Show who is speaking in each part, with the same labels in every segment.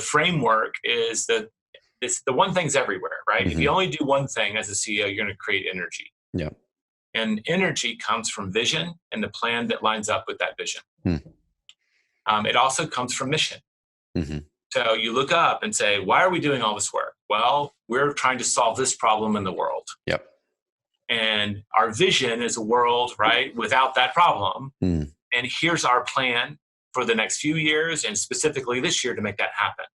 Speaker 1: framework is that the one thing's everywhere, right? If you only do one thing as a CEO, you're going to create energy.
Speaker 2: Yeah.
Speaker 1: And energy comes from vision and the plan that lines up with that vision. It also comes from mission. So you look up and say, why are we doing all this work? Well, we're trying to solve this problem in the world.
Speaker 2: Yep.
Speaker 1: And our vision is a world, right, without that problem. And here's our plan for the next few years and specifically this year to make that happen.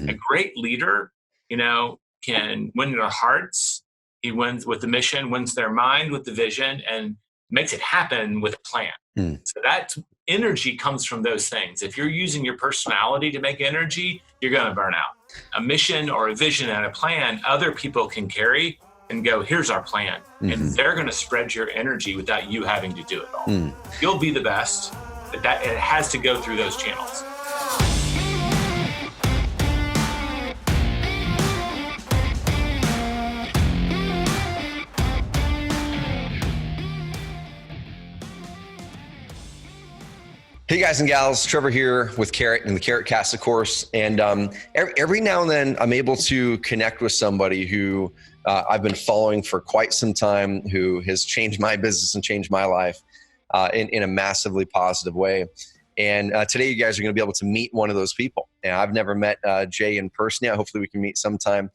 Speaker 1: A great leader, can win their hearts. He wins with the mission, wins their mind with the vision, and makes it happen with a plan. So that energy comes from those things. If you're using your personality to make energy, you're going to burn out. A mission or a vision and a plan, other people can carry and go, here's our plan. And they're going to spread your energy without you having to do it all. You'll be the best, but it has to go through those channels.
Speaker 2: Hey guys and gals, Trevor here with Carrot and the Carrot Cast, of course. And every now and then I'm able to connect with somebody who I've been following for quite some time, who has changed my business and changed my life in a massively positive way. And today you guys are going to be able to meet one of those people. And I've never met Jay in person yet. Hopefully we can meet sometime.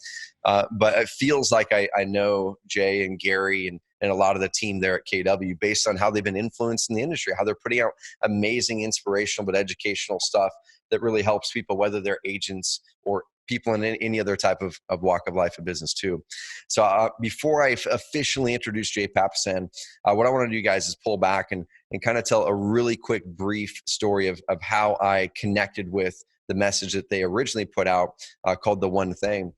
Speaker 2: But it feels like I know Jay and Gary and a lot of the team there at KW based on how they've been influenced in the industry, how they're putting out amazing, inspirational, but educational stuff that really helps people, whether they're agents or people in any other type of walk of life and business too. So before I officially introduce Jay Papasan, what I want to do, guys, is pull back and kind of tell a really quick, brief story of how I connected with the message that they originally put out called The One Thing.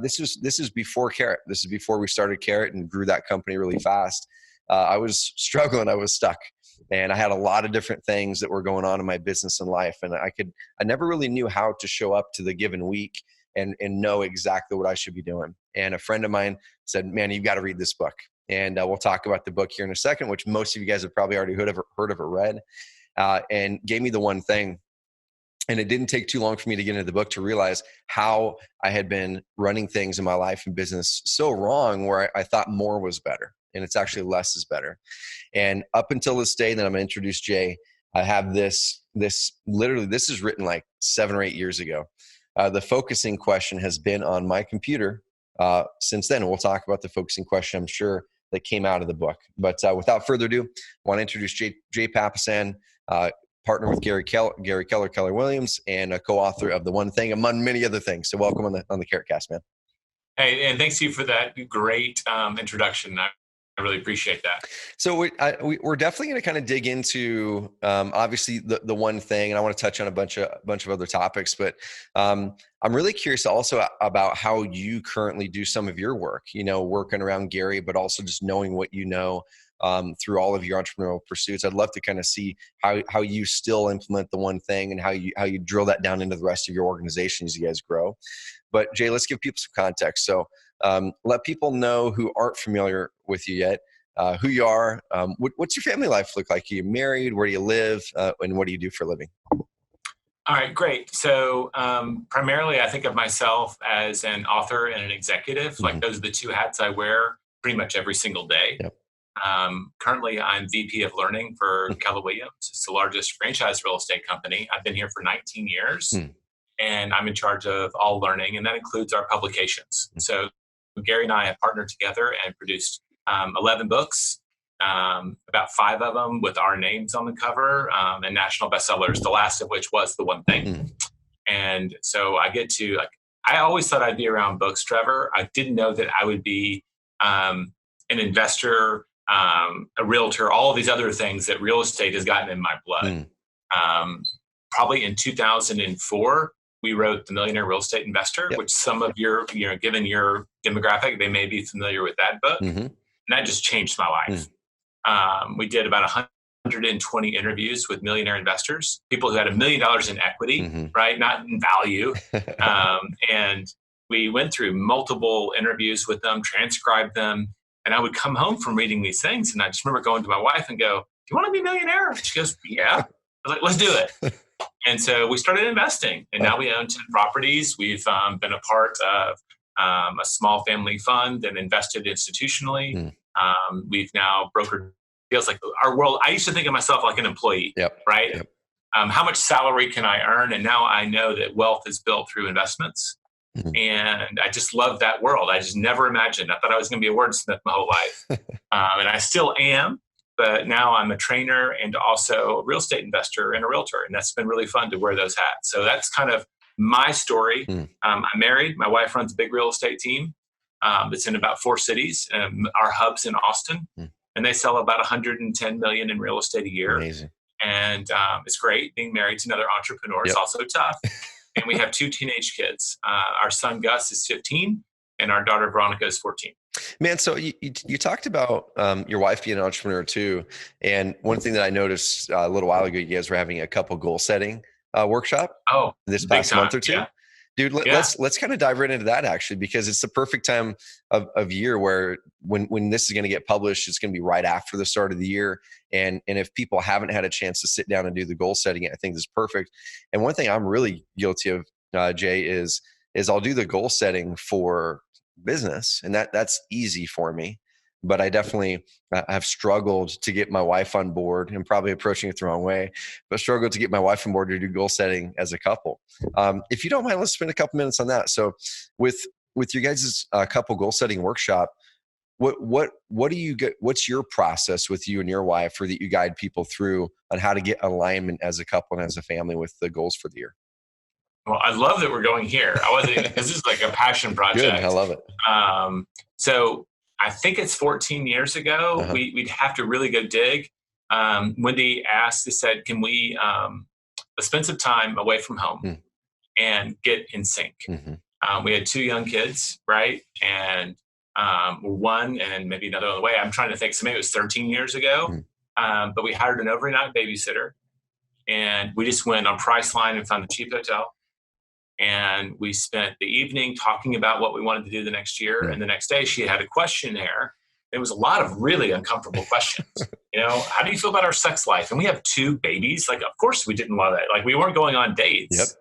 Speaker 2: This is before Carrot. This is before we started Carrot and grew that company really fast. I was struggling. I was stuck. And I had a lot of different things that were going on in my business and life. And I never really knew how to show up to the given week and know exactly what I should be doing. And a friend of mine said, man, you've got to read this book. And we'll talk about the book here in a second, which most of you guys have probably already heard of or read, and gave me The One Thing. And it didn't take too long for me to get into the book to realize how I had been running things in my life and business so wrong, where I thought more was better. And it's actually less is better. And up until this day that I'm going to introduce Jay, I have this literally, this is written like 7 or 8 years ago. The focusing question has been on my computer since then. We'll talk about the focusing question, I'm sure, that came out of the book. But without further ado, I want to introduce Jay Papasan, partner with Gary Keller Williams, and a co-author of The One Thing, among many other things. So welcome on the Carrot Cast, man.
Speaker 1: Hey, and thanks to you for that great introduction. I really appreciate that.
Speaker 2: So we're definitely going to kind of dig into obviously the one thing, and I want to touch on a bunch of other topics. But I'm really curious also about how you currently do some of your work. Working around Gary, but also just knowing what you know through all of your entrepreneurial pursuits. I'd love to kind of see how you still implement the one thing and how you drill that down into the rest of your organization as you guys grow. But Jay, let's give people some context. So let people know who aren't familiar with you yet, who you are. What's your family life look like? Are you married? Where do you live? And what do you do for a living?
Speaker 1: All right, great. So primarily I think of myself as an author and an executive. Like those are the two hats I wear pretty much every single day.
Speaker 2: Yep.
Speaker 1: Currently, I'm VP of Learning for Keller Williams. It's the largest franchise real estate company. I've been here for 19 years, and I'm in charge of all learning, and that includes our publications. So Gary and I have partnered together and produced 11 books, about 5 of them with our names on the cover, and national bestsellers, the last of which was The One Thing. And so I get to, I always thought I'd be around books, Trevor. I didn't know that I would be an investor, a realtor, all of these other things that real estate has gotten in my blood. Probably in 2004, we wrote The Millionaire Real Estate Investor, which some of your, given your demographic, they may be familiar with that book. And that just changed my life. We did about 120 interviews with millionaire investors, people who had $1 million in equity, right? Not in value. And we went through multiple interviews with them, transcribed them. And I would come home from reading these things. And I just remember going to my wife and go, do you want to be a millionaire? She goes, yeah. I was like, let's do it. And so we started investing, and now we own 10 properties. We've been a part of a small family fund and invested institutionally. We've now brokered deals. Like our world, I used to think of myself like an employee, right?
Speaker 2: Yep.
Speaker 1: How much salary can I earn? And now I know that wealth is built through investments. And I just love that world. I just never imagined. I thought I was going to be a wordsmith my whole life. And I still am. But now I'm a trainer and also a real estate investor and a realtor. And that's been really fun to wear those hats. So that's kind of my story. I'm married. My wife runs a big real estate team that's in about 4 cities. Our hub's in Austin. And they sell about $110 million in real estate a year.
Speaker 2: Amazing.
Speaker 1: And it's great. Being married to another entrepreneur is also tough. And we have 2 teenage kids. Our son, Gus, is 15. And our daughter, Veronica, is 14.
Speaker 2: Man, so you talked about your wife being an entrepreneur too. And one thing that I noticed a little while ago, you guys were having a couple goal setting workshop this past month or two.
Speaker 1: Yeah.
Speaker 2: Dude, let's kind of dive right into that actually, because it's the perfect time of year where when this is going to get published, it's going to be right after the start of the year. And if people haven't had a chance to sit down and do the goal setting, I think this is perfect. And one thing I'm really guilty of, Jay, is I'll do the goal setting for business, and that's easy for me. But I definitely have struggled to get my wife on board, and probably approaching it the wrong way, but struggled to get my wife on board to do goal setting as a couple. If you don't mind, let's spend a couple minutes on that. So with you guys' couple goal setting workshop, what do you get? What's your process with you and your wife, or that you guide people through on how to get alignment as a couple and as a family with the goals for the year?
Speaker 1: Well, I love that we're going here. This is like a passion project.
Speaker 2: Good, I love it.
Speaker 1: So I think it's 14 years ago. We'd have to really go dig. Wendy asked, they said, can we spend some time away from home and get in sync? We had 2 young kids, right? And one and maybe another on the way. I'm trying to think. So maybe it was 13 years ago. But we hired an overnight babysitter. And we just went on Priceline and found a cheap hotel. And we spent the evening talking about what we wanted to do the next year. And the next day she had a questionnaire. There was a lot of really uncomfortable questions. How do you feel about our sex life? And we have 2 babies. Like, of course we didn't love it. Like, we weren't going on dates.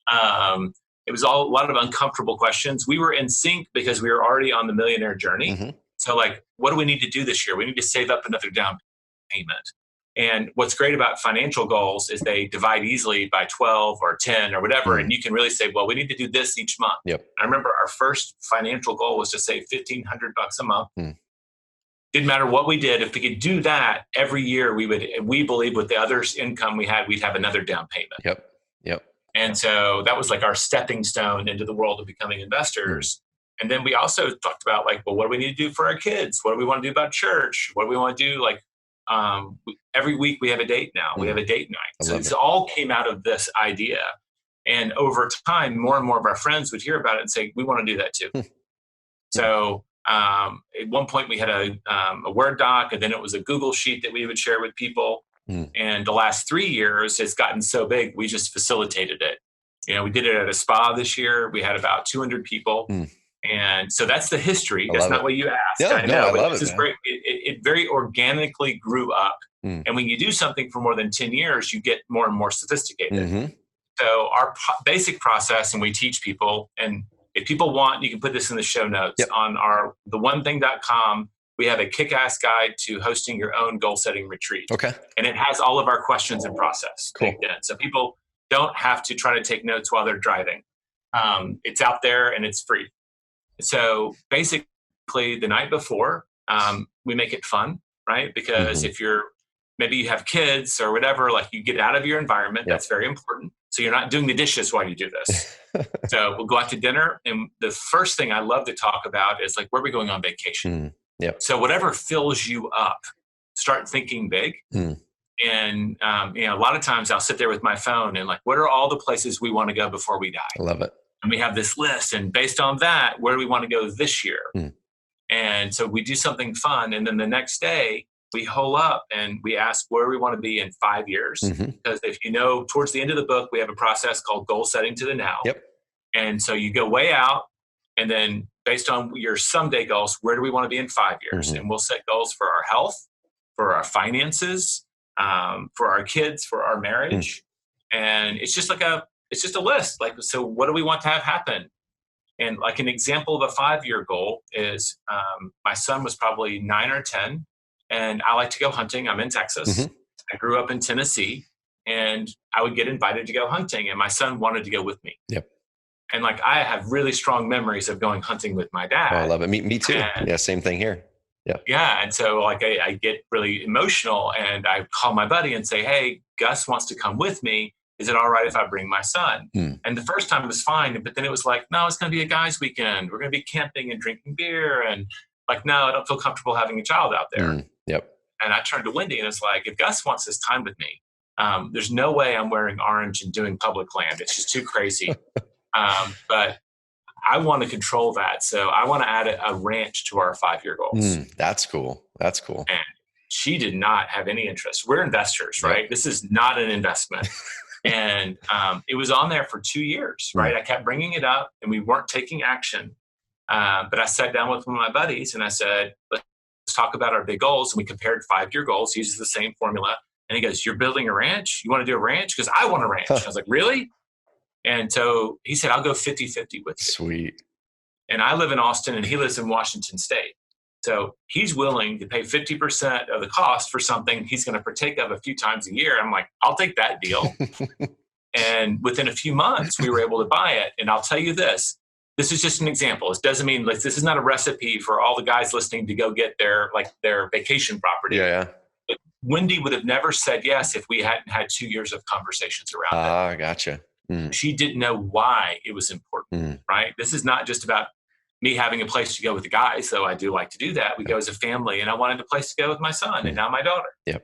Speaker 1: It was a lot of uncomfortable questions. We were in sync because we were already on the millionaire journey. So like, what do we need to do this year? We need to save up another down payment. And what's great about financial goals is they divide easily by 12 or 10 or whatever. And you can really say, well, we need to do this each month. I remember our first financial goal was to save $1,500 a month. Didn't matter what we did. If we could do that every year, we believe with the other income we had, we'd have another down payment. And so that was like our stepping stone into the world of becoming investors. And then we also talked about like, well, what do we need to do for our kids? What do we want to do about church? What do we want to do? Like, every week we have a date now. We have a date night. So it all came out of this idea. And over time, more and more of our friends would hear about it and say, we want to do that too. So at one point we had a Word doc, and then it was a Google sheet that we would share with people. And the last 3 years, it's gotten so big, we just facilitated it. We did it at a spa this year. We had about 200 people. And so that's the history. That's not what you asked. I know.
Speaker 2: I love
Speaker 1: it. Great. It very organically grew up. And when you do something for more than 10 years, you get more and more sophisticated. So our basic process, and we teach people, and if people want, you can put this in the show notes on our theonething.com. We have a kick-ass guide to hosting your own goal-setting retreat. And it has all of our questions and process baked in. So people don't have to try to take notes while they're driving. It's out there and it's free. So basically the night before, we make it fun, right? Because if maybe you have kids or whatever, like you get out of your environment, that's very important. So you're not doing the dishes while you do this. So we'll go out to dinner. And the first thing I love to talk about is like, where are we going on vacation? So whatever fills you up, start thinking big. And, a lot of times I'll sit there with my phone and like, what are all the places we want to go before we die?
Speaker 2: I love it.
Speaker 1: And we have this list, and based on that, where do we want to go this year? And so we do something fun. And then the next day we hole up and we ask where we want to be in 5 years. Because if towards the end of the book, we have a process called goal setting to the now. And so you go way out, and then based on your someday goals, where do we want to be in 5 years? And we'll set goals for our health, for our finances, for our kids, for our marriage. And it's just a list. Like, so what do we want to have happen? And like an example of a 5-year goal is my son was probably 9 or 10, and I like to go hunting. I'm in Texas. I grew up in Tennessee, and I would get invited to go hunting, and my son wanted to go with me.
Speaker 2: Yep.
Speaker 1: And like, I have really strong memories of going hunting with my dad.
Speaker 2: Oh, I love it. Me too.
Speaker 1: And,
Speaker 2: yeah, same thing here. Yeah.
Speaker 1: Yeah. And so like I get really emotional, and I call my buddy and say, hey, Gus wants to come with me. Is it all right if I bring my son? And the first time it was fine, but then it was like, no, it's going to be a guys' weekend. We're going to be camping and drinking beer. And like, no, I don't feel comfortable having a child out there.
Speaker 2: Yep.
Speaker 1: And I turned to Wendy and it's like, if Gus wants this time with me, there's no way I'm wearing orange and doing public land. It's just too crazy. But I want to control that. So I want to add a ranch to our 5-year goals.
Speaker 2: That's cool. That's cool.
Speaker 1: And she did not have any interest. We're investors, right? This is not an investment. And it was on there for 2 years, right? I kept bringing it up and we weren't taking action. But I sat down with one of my buddies and I said, let's talk about our big goals. And we compared 5-year goals. He uses the same formula. And he goes, you're building a ranch? You want to do a ranch? Because I want a ranch. I was like, really? And so he said, I'll go 50-50 with you.
Speaker 2: Sweet.
Speaker 1: And I live in Austin and he lives in Washington State. So he's willing to pay 50% of the cost for something he's going to partake of a few times a year. I'm like, I'll take that deal. And within a few months, we were able to buy it. And I'll tell you this is just an example. It doesn't mean like this is not a recipe for all the guys listening to go get their vacation property.
Speaker 2: Yeah.
Speaker 1: But Wendy would have never said yes if we hadn't had 2 years of conversations around it.
Speaker 2: Gotcha.
Speaker 1: She didn't know why it was important, right? This is not just about me having a place to go with the guys, though I do like to do that. We go as a family, and I wanted a place to go with my son and now my daughter.
Speaker 2: Yep.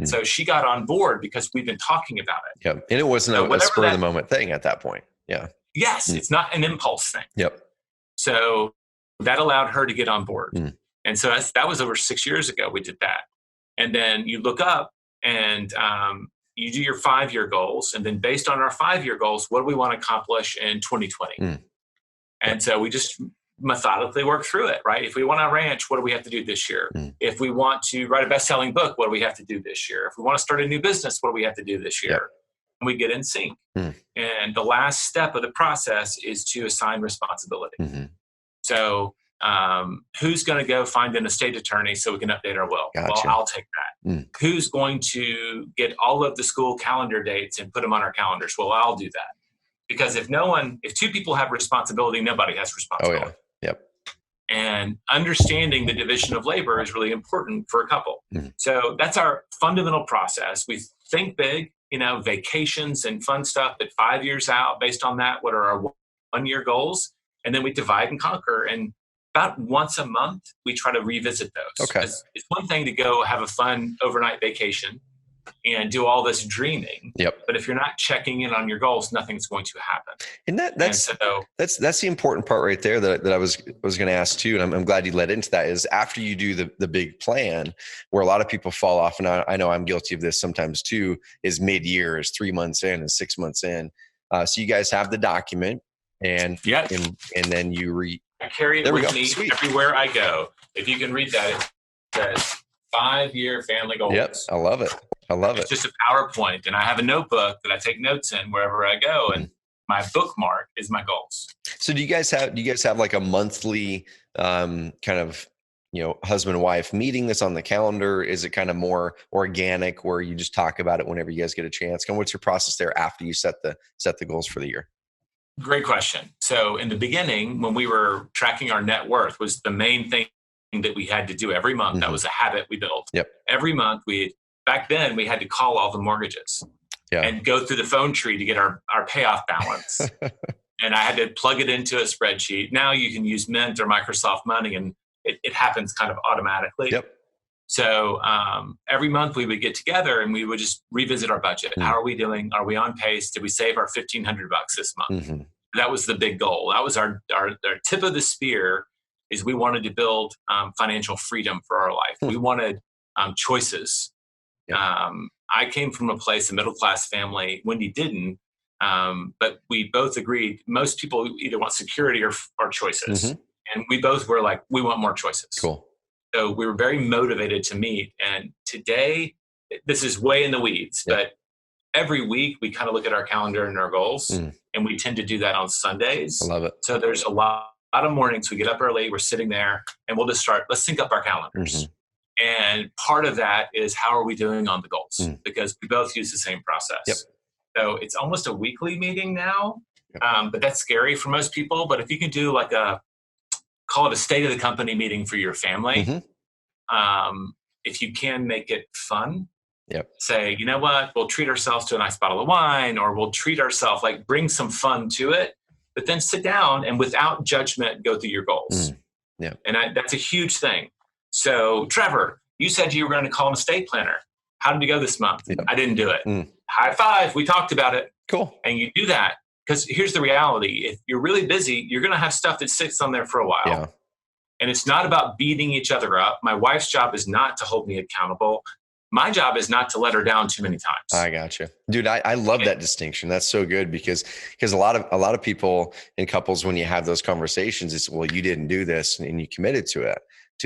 Speaker 1: So she got on board because we've been talking about it.
Speaker 2: Yep. And it wasn't a spur of the moment thing at that point. Yeah.
Speaker 1: Yes. It's not an impulse thing.
Speaker 2: Yep.
Speaker 1: So that allowed her to get on board. And so that was over 6 years ago. We did that. And then you look up and you do your 5-year goals. And then based on our 5-year goals, what do we want to accomplish in 2020? And so we just methodically work through it, right? If we want a ranch, what do we have to do this year? If we want to write a best-selling book, what do we have to do this year? If we want to start a new business, what do we have to do this year? And we get in sync. And the last step of the process is to assign responsibility. So who's going to go find an estate attorney so we can update our will?
Speaker 2: Gotcha.
Speaker 1: Well, I'll take that. Who's going to get all of the school calendar dates and put them on our calendars? Well, I'll do that. Because if 2 people have responsibility, nobody has responsibility.
Speaker 2: Oh, yeah. Yep.
Speaker 1: And understanding the division of labor is really important for a couple. So that's our fundamental process. We think big, vacations and fun stuff, but 5 years out, based on that, what are our 1-year goals? And then we divide and conquer. And about once a month, we try to revisit those.
Speaker 2: Okay.
Speaker 1: It's one thing to go have a fun overnight vacation and do all this dreaming.
Speaker 2: Yep.
Speaker 1: But if you're not checking in on your goals, nothing's going to happen.
Speaker 2: And that's the important part right there that I was going to ask too. And I'm glad you led into that is after you do the big plan where a lot of people fall off. And I know I'm guilty of this sometimes too, is mid-year, is 3 months in and 6 months in. So you guys have the document and then you I
Speaker 1: carry it with me everywhere I go. If you can read that, it says 5-year family goals.
Speaker 2: Yep. I love it.
Speaker 1: It's just a PowerPoint, and I have a notebook that I take notes in wherever I go, and my bookmark is my goals.
Speaker 2: So do you guys have like a monthly kind of husband and wife meeting this on the calendar? Is it kind of more organic where you just talk about it whenever you guys get a chance? And what's your process there after you set the goals for the year?
Speaker 1: Great question. So in the beginning, when we were tracking our net worth, was the main thing that we had to do every month. That was a habit we built.
Speaker 2: Yep.
Speaker 1: Every month back then we had to call all the mortgages and go through the phone tree to get our payoff balance. And I had to plug it into a spreadsheet. Now you can use Mint or Microsoft Money and it happens kind of automatically.
Speaker 2: Yep.
Speaker 1: So every month we would get together and we would just revisit our budget. How are we doing? Are we on pace? Did we save our $1,500 this month? That was the big goal. That was our tip of the spear is we wanted to build financial freedom for our life. We wanted choices. I came from a middle-class family. Wendy didn't, but we both agreed most people either want security or choices. And we both were like, we want more choices.
Speaker 2: Cool.
Speaker 1: So we were very motivated to meet. And today, this is way in the weeds, but every week we kind of look at our calendar and our goals, and we tend to do that on Sundays.
Speaker 2: I love it.
Speaker 1: So there's a lot of mornings we get up early, we're sitting there, and we'll just start, let's sync up our calendars. And part of that is how are we doing on the goals? Because we both use the same process.
Speaker 2: Yep.
Speaker 1: So it's almost a weekly meeting now, but that's scary for most people. But if you can do like call it a state of the company meeting for your family, if you can make it fun, say, you know what, we'll treat ourselves to a nice bottle of wine, or we'll treat ourselves, like bring some fun to it, but then sit down and without judgment, go through your goals. And that's a huge thing. So Trevor, you said you were going to call an estate planner. How did you go this month? I didn't do it. High five. We talked about it.
Speaker 2: Cool.
Speaker 1: And you do that because here's the reality. If you're really busy, you're going to have stuff that sits on there for a while. And it's not about beating each other up. My wife's job is not to hold me accountable. My job is not to let her down too many times.
Speaker 2: I got you, dude. I love that distinction. That's so good because a lot of people in couples, when you have those conversations, it's, well, you didn't do this and you committed to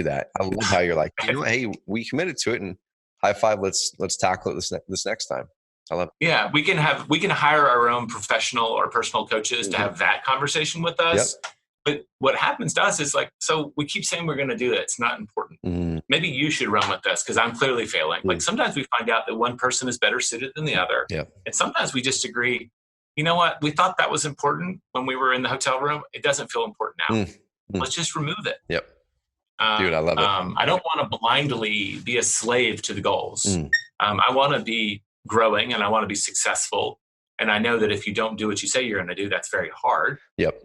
Speaker 2: that. I love how you're like, you know, hey, we committed to it, and high five. Let's tackle it this next time. I love it.
Speaker 1: Yeah, we can hire our own professional or personal coaches to have that conversation with us. But what happens to us is like, so we keep saying we're going to do it. It's not important. Maybe you should run with this because I'm clearly failing. Like sometimes we find out that one person is better suited than the other. And sometimes we just agree, you know what? We thought that was important when we were in the hotel room. It doesn't feel important now. Let's just remove it.
Speaker 2: Dude, I love it.
Speaker 1: I don't want to blindly be a slave to the goals. I want to be growing and I want to be successful. And I know that if you don't do what you say you're going to do, that's very hard.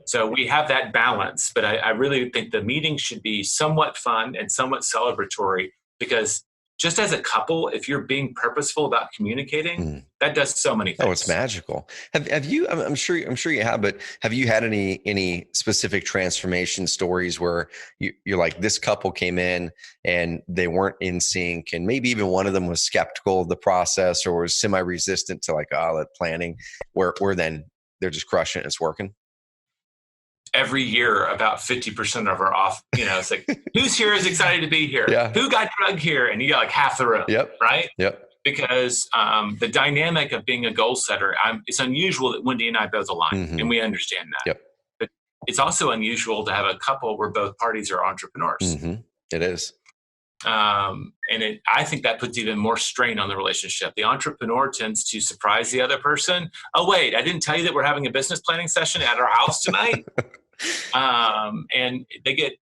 Speaker 1: So we have that balance, but I really think the meeting should be somewhat fun and somewhat celebratory, because just as a couple, if you're being purposeful about communicating, that does so many things.
Speaker 2: Oh, it's magical. Have you? I'm sure you have, but have you had any specific transformation stories where you're like, this couple came in and they weren't in sync, and maybe even one of them was skeptical of the process or was semi-resistant to like planning, where then they're just crushing it, it's working?
Speaker 1: Every year, about 50% of our off, it's like, who's here is excited to be here? Who got drugged here? And you got like half the room, right? Because the dynamic of being a goal setter, it's unusual that Wendy and I both align, and we understand that. But it's also unusual to have a couple where both parties are entrepreneurs.
Speaker 2: It is.
Speaker 1: I think that puts even more strain on the relationship. The entrepreneur tends to surprise the other person. Oh, wait, I didn't tell you that we're having a business planning session at our house tonight.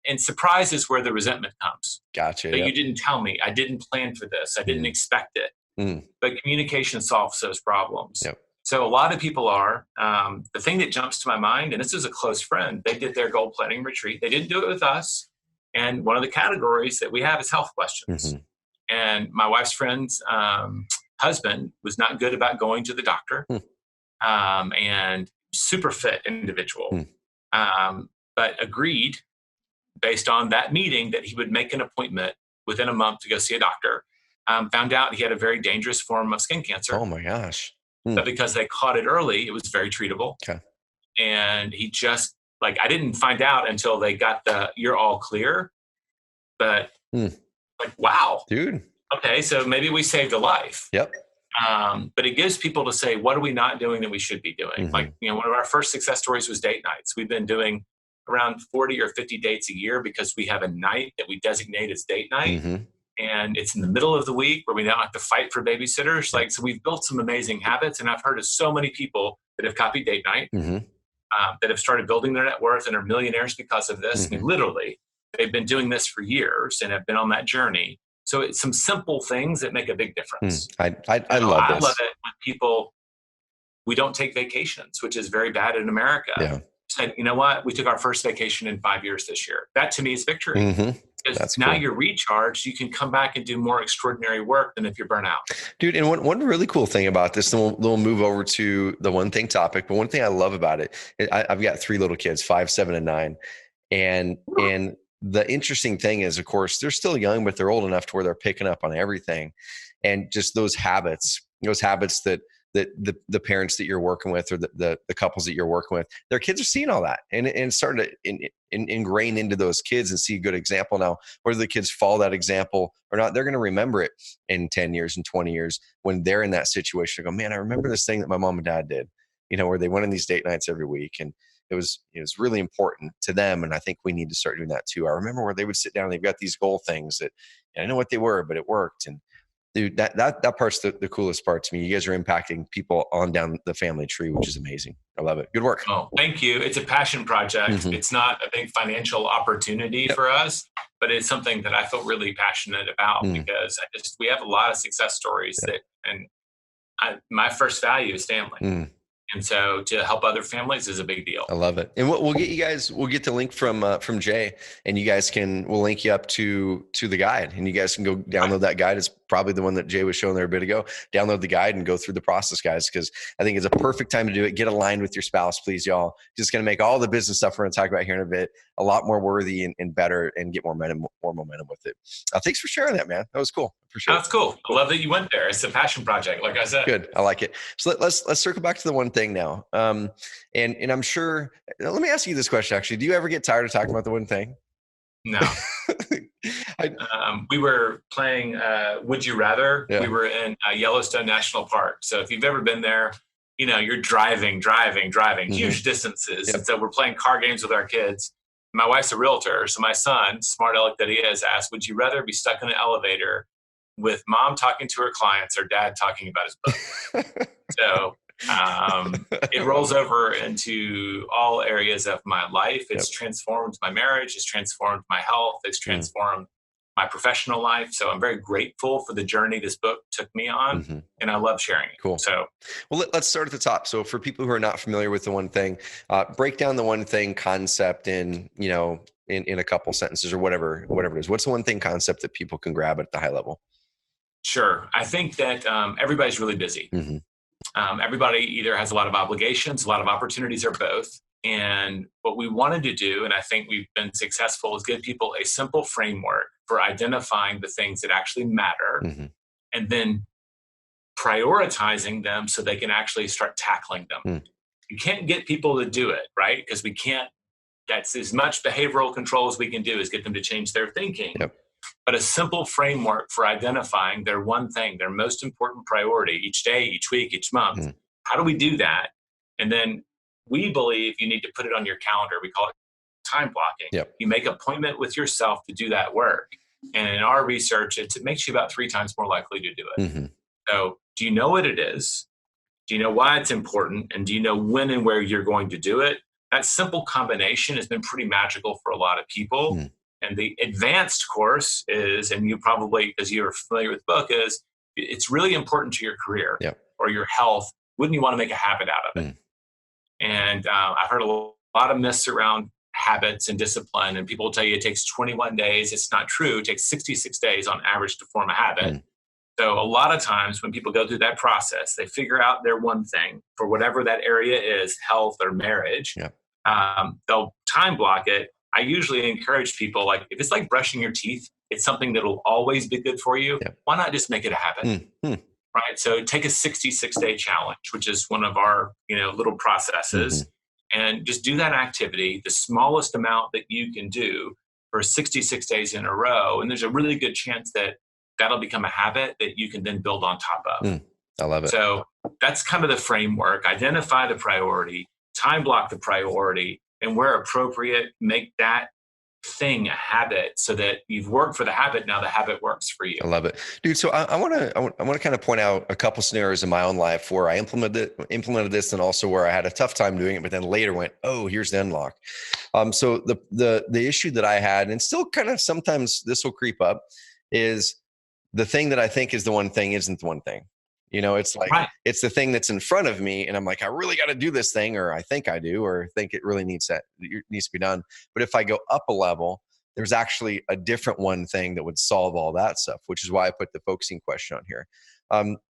Speaker 1: And surprise is where the resentment comes.
Speaker 2: Gotcha.
Speaker 1: But you didn't tell me. I didn't plan for this. I didn't expect it. But communication solves those problems. So a lot of people are. The thing that jumps to my mind, and this is a close friend, they did their goal planning retreat. They didn't do it with us. And one of the categories that we have is health questions. And my wife's friend's husband was not good about going to the doctor, and super fit individual, but agreed based on that meeting that he would make an appointment within a month to go see a doctor. Found out he had a very dangerous form of skin cancer.
Speaker 2: Oh my gosh.
Speaker 1: But because they caught it early, it was very treatable. And he just, like, I didn't find out until they got you're all clear. But like, wow,
Speaker 2: dude.
Speaker 1: Okay, so maybe we saved a life. But it gives people to say, what are we not doing that we should be doing? Like, one of our first success stories was date nights. We've been doing around 40 or 50 dates a year because we have a night that we designate as date night. And it's in the middle of the week where we now have to fight for babysitters. Like, so we've built some amazing habits. And I've heard of so many people that have copied date night, that have started building their net worth and are millionaires because of this. I mean, literally, they've been doing this for years and have been on that journey. So it's some simple things that make a big difference.
Speaker 2: I love this.
Speaker 1: I love it when people, we don't take vacations, which is very bad in America. Said, you know what? We took our first vacation in 5 years this year. That to me is victory. Because now you're recharged. You can come back and do more extraordinary work than if you're burnt out.
Speaker 2: Dude, and one really cool thing about this, then we'll move over to the one thing topic. But one thing I love about it, I've got 3 little kids, 5, 7, and 9. And the interesting thing is, of course, they're still young, but they're old enough to where they're picking up on everything. And just those habits that that the parents that you're working with, or the couples that you're working with, their kids are seeing all that and starting to ingrain into those kids and see a good example. Now, whether the kids follow that example or not, they're going to remember it in 10 years and 20 years when they're in that situation. They go, man, I remember this thing that my mom and dad did, where they went on these date nights every week, and it was really important to them. And I think we need to start doing that too. I remember where they would sit down and they've got these goal things that I know what they were, but it worked. And dude, that part's the coolest part to me. You guys are impacting people on down the family tree, which is amazing. I love it. Good work.
Speaker 1: Oh, thank you. It's a passion project. Mm-hmm. It's not a big financial opportunity for us, but it's something that I feel really passionate about because we have a lot of success stories my first value is family. And so to help other families is a big deal.
Speaker 2: I love it. And we'll get you guys, we'll get the link from Jay, and you guys we'll link you up to the guide, and you guys can go download that guide. It's probably the one that Jay was showing there a bit ago. Download the guide and go through the process, guys, because I think it's a perfect time to do it. Get aligned with your spouse, please, y'all. Just going to make all the business stuff we're going to talk about here in a bit a lot more worthy and better, and get more momentum with it. Thanks for sharing that, man. That was cool. Appreciate it.
Speaker 1: That's cool. I love that you went there. It's a passion project, like I said.
Speaker 2: Good. I like it. So let's circle back to the one thing now. And I'm sure, let me ask you this question, actually. Do you ever get tired of talking about the one thing?
Speaker 1: No. We were playing Would You Rather. Yeah. We were in Yellowstone National Park. So if you've ever been there, you're driving huge distances. Yep. And so we're playing car games with our kids. My wife's a realtor. So my son, smart aleck that he is, asked, would you rather be stuck in an elevator with mom talking to her clients or dad talking about his book? So it rolls over into all areas of my life. It's transformed my marriage. It's transformed my health. It's transformed my professional life. So I'm very grateful for the journey this book took me on, and I love sharing it.
Speaker 2: Cool.
Speaker 1: So,
Speaker 2: well, let's start at the top. So for people who are not familiar with the one thing, break down the one thing concept in a couple sentences or whatever it is. What's the one thing concept that people can grab at the high level?
Speaker 1: Sure. I think that everybody's really busy. Everybody either has a lot of obligations, a lot of opportunities, or both. And what we wanted to do, and I think we've been successful, is give people a simple framework for identifying the things that actually matter and then prioritizing them so they can actually start tackling them. You can't get people to do it, right? Because that's as much behavioral control as we can do is get them to change their thinking. Yep. But a simple framework for identifying their one thing, their most important priority each day, each week, each month. How do we do that? And then we believe you need to put it on your calendar. We call it time blocking. Yep. You make an appointment with yourself to do that work. And in our research, it makes you about 3 times more likely to do it. So do you know what it is? Do you know why it's important? And do you know when and where you're going to do it? That simple combination has been pretty magical for a lot of people. And the advanced course is, and you probably, because you're familiar with the book, is it's really important to your career or your health. Wouldn't you want to make a habit out of it? And I've heard a lot of myths around habits and discipline, and people will tell you it takes 21 days. It's not true. It takes 66 days on average to form a habit. So a lot of times when people go through that process, they figure out their one thing for whatever that area is, health or marriage. They'll time block it. I usually encourage people, like, if it's like brushing your teeth, it's something that will always be good for you. Why not just make it a habit? Right. So take a 66-day challenge, which is one of our, little processes, and just do that activity, the smallest amount that you can do for 66 days in a row. And there's a really good chance that that'll become a habit that you can then build on top of.
Speaker 2: I love it.
Speaker 1: So that's kind of the framework. Identify the priority, time block the priority, and where appropriate, make that thing a habit so that you've worked for the habit. Now the habit works for you.
Speaker 2: I love it, dude. So I want to kind of point out a couple scenarios in my own life where I implemented this, and also where I had a tough time doing it, but then later went, oh, here's the unlock. So the issue that I had, and still kind of sometimes this will creep up, is the thing that I think is the one thing isn't the one thing. It's like, It's the thing that's in front of me, and I'm like, I really got to do this thing, or I think I do, or think it really needs to be done. But if I go up a level, there's actually a different one thing that would solve all that stuff, which is why I put the focusing question on here.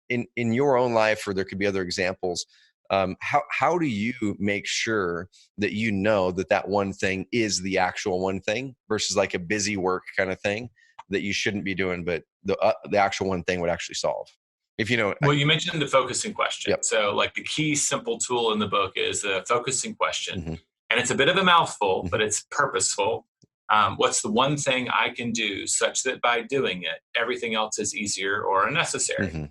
Speaker 2: In your own life, or there could be other examples, how do you make sure that that one thing is the actual one thing versus like a busy work kind of thing that you shouldn't be doing, but the actual one thing would actually solve? If you know.
Speaker 1: Well, you mentioned the focusing question.
Speaker 2: Yep.
Speaker 1: So like the key simple tool in the book is the focusing question.
Speaker 2: Mm-hmm.
Speaker 1: And it's a bit of a mouthful,
Speaker 2: Mm-hmm.
Speaker 1: but it's purposeful. What's the one thing I can do such that by doing it, everything else is easier or unnecessary?
Speaker 2: Mm-hmm.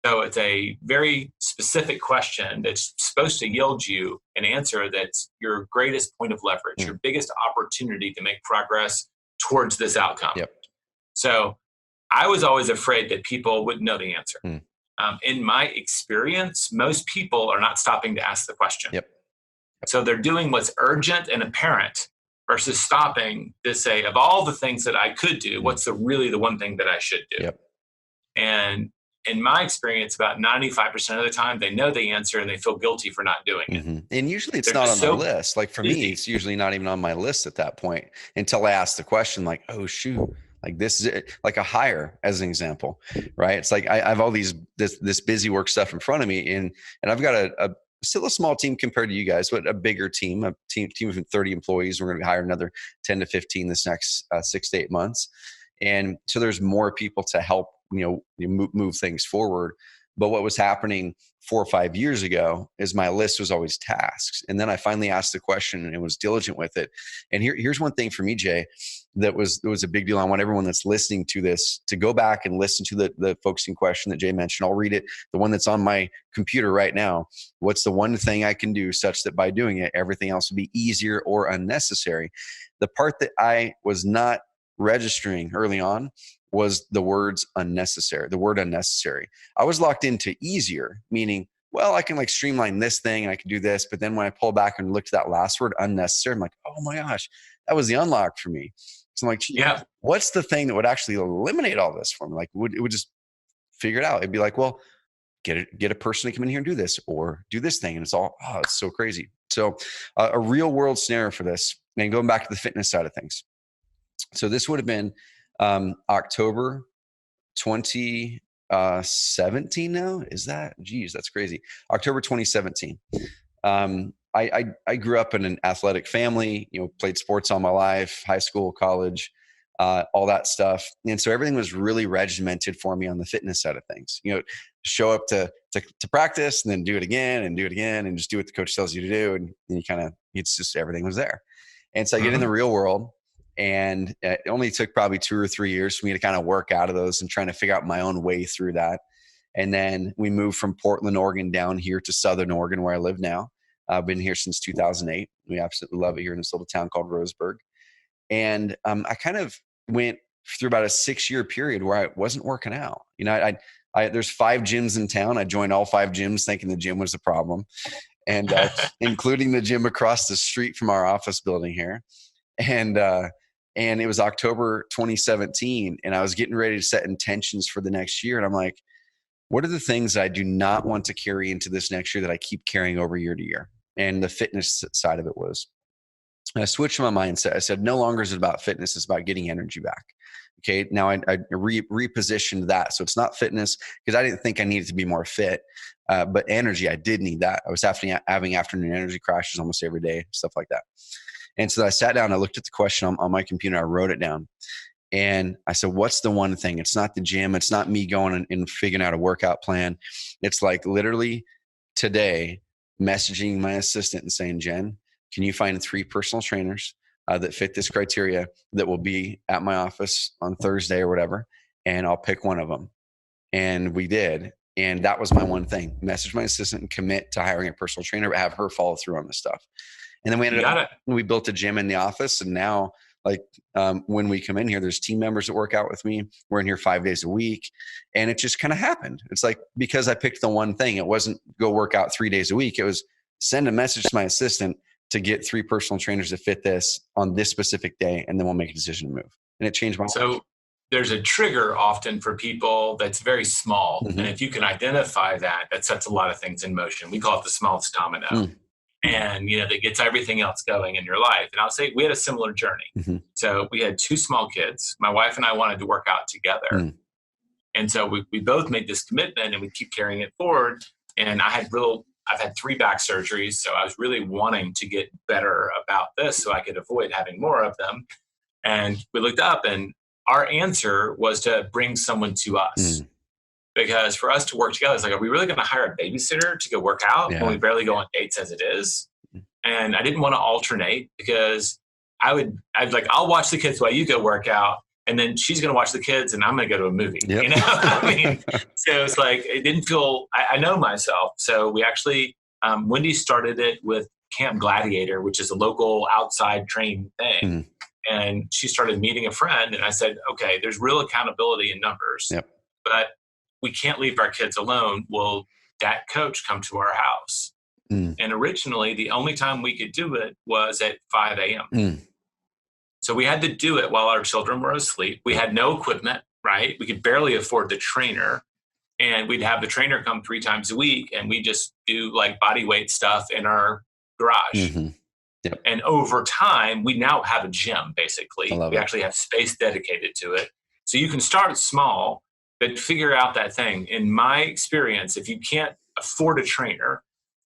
Speaker 1: So it's a very specific question that's supposed to yield you an answer that's your greatest point of leverage, your biggest opportunity to make progress towards this outcome.
Speaker 2: Yep.
Speaker 1: So I was always afraid that people wouldn't know the answer. In my experience, most people are not stopping to ask the question.
Speaker 2: Yep.
Speaker 1: So they're doing what's urgent and apparent versus stopping to say, of all the things that I could do, what's really the one thing that I should do?
Speaker 2: Yep.
Speaker 1: And in my experience, about 95% of the time, they know the answer and they feel guilty for not doing it.
Speaker 2: And usually it's not on the list. Like for me, it's usually not even on my list at that point until I ask the question like, oh, shoot, like this is it, like a hire as an example, right? It's like I have all this busy work stuff in front of me and I've got still a small team compared to you guys, but a bigger team, a team of 30 employees. We're going to hire another 10 to 15 this next 6 to 8 months. And so there's more people to help, move things forward. But what was happening 4 or 5 years ago is my list was always tasks. And then I finally asked the question and was diligent with it. And here's one thing for me, Jay, that was a big deal. I want everyone that's listening to this to go back and listen to the focusing question that Jay mentioned. I'll read it, the one that's on my computer right now. What's the one thing I can do such that by doing it, everything else will be easier or unnecessary? The part that I was not registering early on was the word unnecessary. I was locked into easier, meaning, well, I can like streamline this thing and I can do this. But then when I pull back and look at that last word, unnecessary, I'm like, oh my gosh, that was the unlock for me. So I'm like, yeah, what's the thing that would actually eliminate all this for me? Like it would just figure it out. It'd be like, well, get a person to come in here and do this or do this thing. And it's all, it's so crazy. So a real world scenario for this, and going back to the fitness side of things. So this would have been October 2017 now. Is that? Geez, that's crazy. October 2017. I grew up in an athletic family, played sports all my life, high school, college, all that stuff. And so everything was really regimented for me on the fitness side of things. Show up to practice and then do it again and just do what the coach tells you to do. And it's just everything was there. And so I get in the real world. And it only took probably 2 or 3 years for me to kind of work out of those and trying to figure out my own way through that. And then we moved from Portland, Oregon down here to Southern Oregon where I live now. I've been here since 2008. We absolutely love it here in this little town called Roseburg. And I kind of went through about a 6-year period where I wasn't working out. There's 5 gyms in town. I joined all 5 gyms thinking the gym was the problem, and including the gym across the street from our office building here. And it was October 2017, and I was getting ready to set intentions for the next year. And I'm like, what are the things I do not want to carry into this next year that I keep carrying over year to year? And the fitness side of it was, I switched my mindset. I said, no longer is it about fitness. It's about getting energy back. Okay. Now I repositioned that. So it's not fitness because I didn't think I needed to be more fit, but energy, I did need that. I was having afternoon energy crashes almost every day, stuff like that. And so I sat down, I looked at the question on my computer, I wrote it down. And I said, what's the one thing? It's not the gym. It's not me going and figuring out a workout plan. It's like literally today messaging my assistant and saying, Jen, can you find 3 personal trainers that fit this criteria that will be at my office on Thursday or whatever, and I'll pick one of them. And we did. And that was my one thing. Message my assistant and commit to hiring a personal trainer, but have her follow through on this stuff. And then we built a gym in the office. And now when we come in here, there's team members that work out with me. We're in here 5 days a week. And it just kind of happened. It's like, because I picked the one thing, it wasn't go work out 3 days a week. It was send a message to my assistant to get 3 personal trainers to fit this on this specific day. And then we'll make a decision to move. And it changed my life.
Speaker 1: So there's a trigger often for people that's very small. And if you can identify that sets a lot of things in motion. We call it the smallest domino. And, that gets everything else going in your life. And I'll say we had a similar journey. So we had 2 small kids. My wife and I wanted to work out together. And so we both made this commitment and we keep carrying it forward. And I've had 3 back surgeries. So I was really wanting to get better about this so I could avoid having more of them. And we looked up and our answer was to bring someone to us. because for us to work together, it's like, are we really going to hire a babysitter to go work out
Speaker 2: Yeah.
Speaker 1: when we barely go on dates as it is? And I didn't want to alternate because I'd like, I'll watch the kids while you go work out. And then she's going to watch the kids and I'm going to go to a movie,
Speaker 2: Yep.
Speaker 1: you know? I mean, so it's like, it didn't feel, I know myself. So we actually, Wendy started it with Camp Gladiator, which is a local outside train thing. And she started meeting a friend and I said, okay, there's real accountability in numbers, but we can't leave our kids alone. Will that coach come to our house? And originally the only time we could do it was at 5 a.m. So we had to do it while our children were asleep. We had no equipment, right? We could barely afford the trainer. And we'd have the trainer come 3 times a week and we just do like body weight stuff in our garage. And over time, we now have a gym, basically. We actually have space dedicated to it. So you can start small, but figure out that thing. In my experience, if you can't afford a trainer,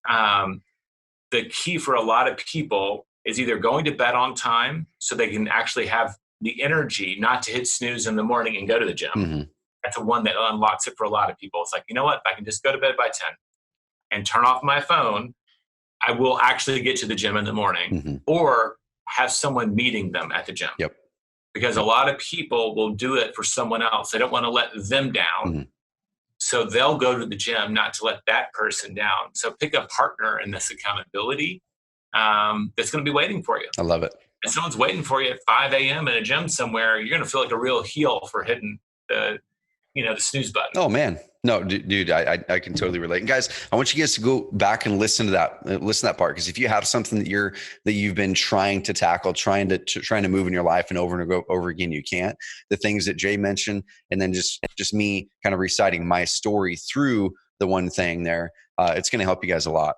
Speaker 1: the key for a lot of people is either going to bed on time so they can actually have the energy not to hit snooze in the morning and go to the gym. That's the one that unlocks it for a lot of people. It's like, you know what? If I can just go to bed by 10 and turn off my phone, I will actually get to the gym in the morning or have someone meeting them at the gym. Because a lot of people will do it for someone else. They don't want to let them down. So they'll go to the gym not to let that person down. So pick a partner in this accountability that's going to be waiting for you.
Speaker 2: I love it.
Speaker 1: If someone's waiting for you at 5 a.m. in a gym somewhere, you're going to feel like a real heel for hitting the snooze button.
Speaker 2: Oh man. No, dude, I can totally relate. And guys, I want you guys to go back and listen to that part. Because if you have something that you've been trying to tackle, trying to move in your life and over again, you can't. The things that Jay mentioned, and then just me kind of reciting my story through the one thing there, it's going to help you guys a lot.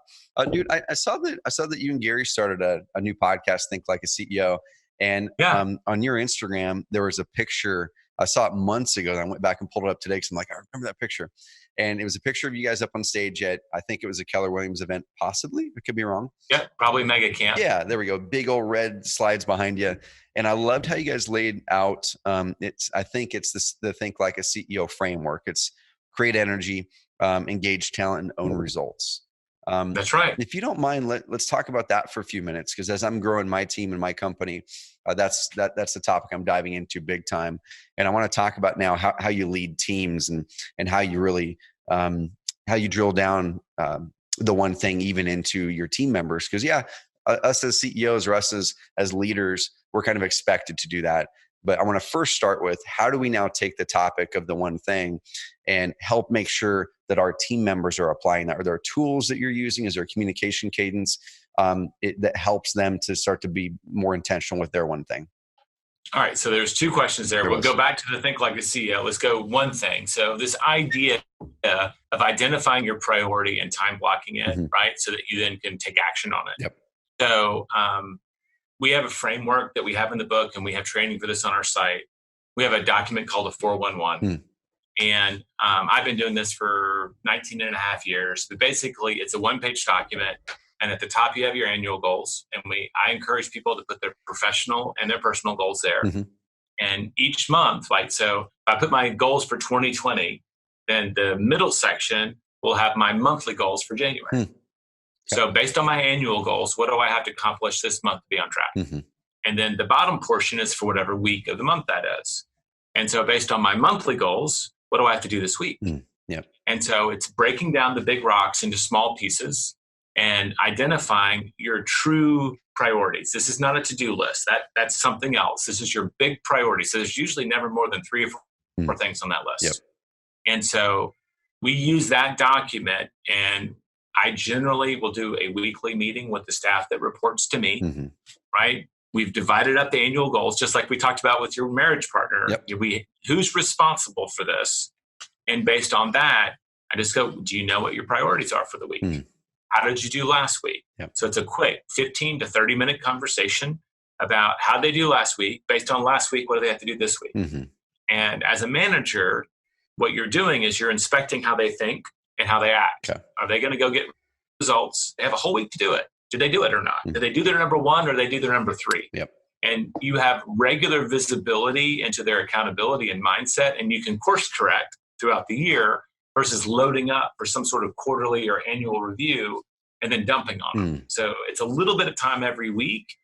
Speaker 2: Dude, I saw that you and Gary started a new podcast, Think Like a CEO. And on your Instagram, there was a picture. I saw it months ago and I went back and pulled it up today because I'm like, I remember that picture. And it was a picture of you guys up on stage at, I think it was a Keller Williams event, possibly. I could be wrong.
Speaker 1: Yeah, probably Mega Camp.
Speaker 2: Yeah, there we go. Big old red slides behind you. And I loved how you guys laid out, I think it's the Think Like a CEO framework. It's create energy, engage talent, and own results.
Speaker 1: That's right.
Speaker 2: If you don't mind, let's talk about that for a few minutes, because as I'm growing my team and my company, that's the topic I'm diving into big time. And I want to talk about now how you lead teams and how you really how you drill down the one thing even into your team members. Because us as CEOs or us as leaders, we're kind of expected to do that. But I want to first start with, how do we now take the topic of the one thing and help make sure that our team members are applying that? Are there tools that you're using? Is there a communication cadence that helps them to start to be more intentional with their one thing?
Speaker 1: All right. So there's 2 questions there. We'll go back to the Think Like a CEO. Let's go one thing. So this idea of identifying your priority and time blocking it, right? So that you then can take action on it. So we have a framework that we have in the book, and we have training for this on our site. We have a document called the 411. And I've been doing this for 19 and a half years. But basically, it's a 1-page document. And at the top, you have your annual goals. And I encourage people to put their professional and their personal goals there. And each month, so if I put my goals for 2020, then the middle section will have my monthly goals for January. So based on my annual goals, what do I have to accomplish this month to be on track? And then the bottom portion is for whatever week of the month that is. And so based on my monthly goals, what do I have to do this week? And so it's breaking down the big rocks into small pieces and identifying your true priorities. This is not a to-do list. That's something else. This is your big priority. So there's usually never more than 3 or 4 things on that list. And so we use that document, and I generally will do a weekly meeting with the staff that reports to me, right? We've divided up the annual goals, just like we talked about with your marriage partner. Who's responsible for this? And based on that, I just go, do you know what your priorities are for the week? How did you do last week? So it's a quick 15 to 30 minute conversation about how they do last week. Based on last week, what do they have to do this week? And as a manager, what you're doing is you're inspecting how they think and how they act. Are they going to go get results? They have a whole week to do it. Did they do it or not? Did they do their number 1 or did they do their number 3? And you have regular visibility into their accountability and mindset, and you can course correct throughout the year versus loading up for some sort of quarterly or annual review and then dumping on them. So it's a little bit of time every week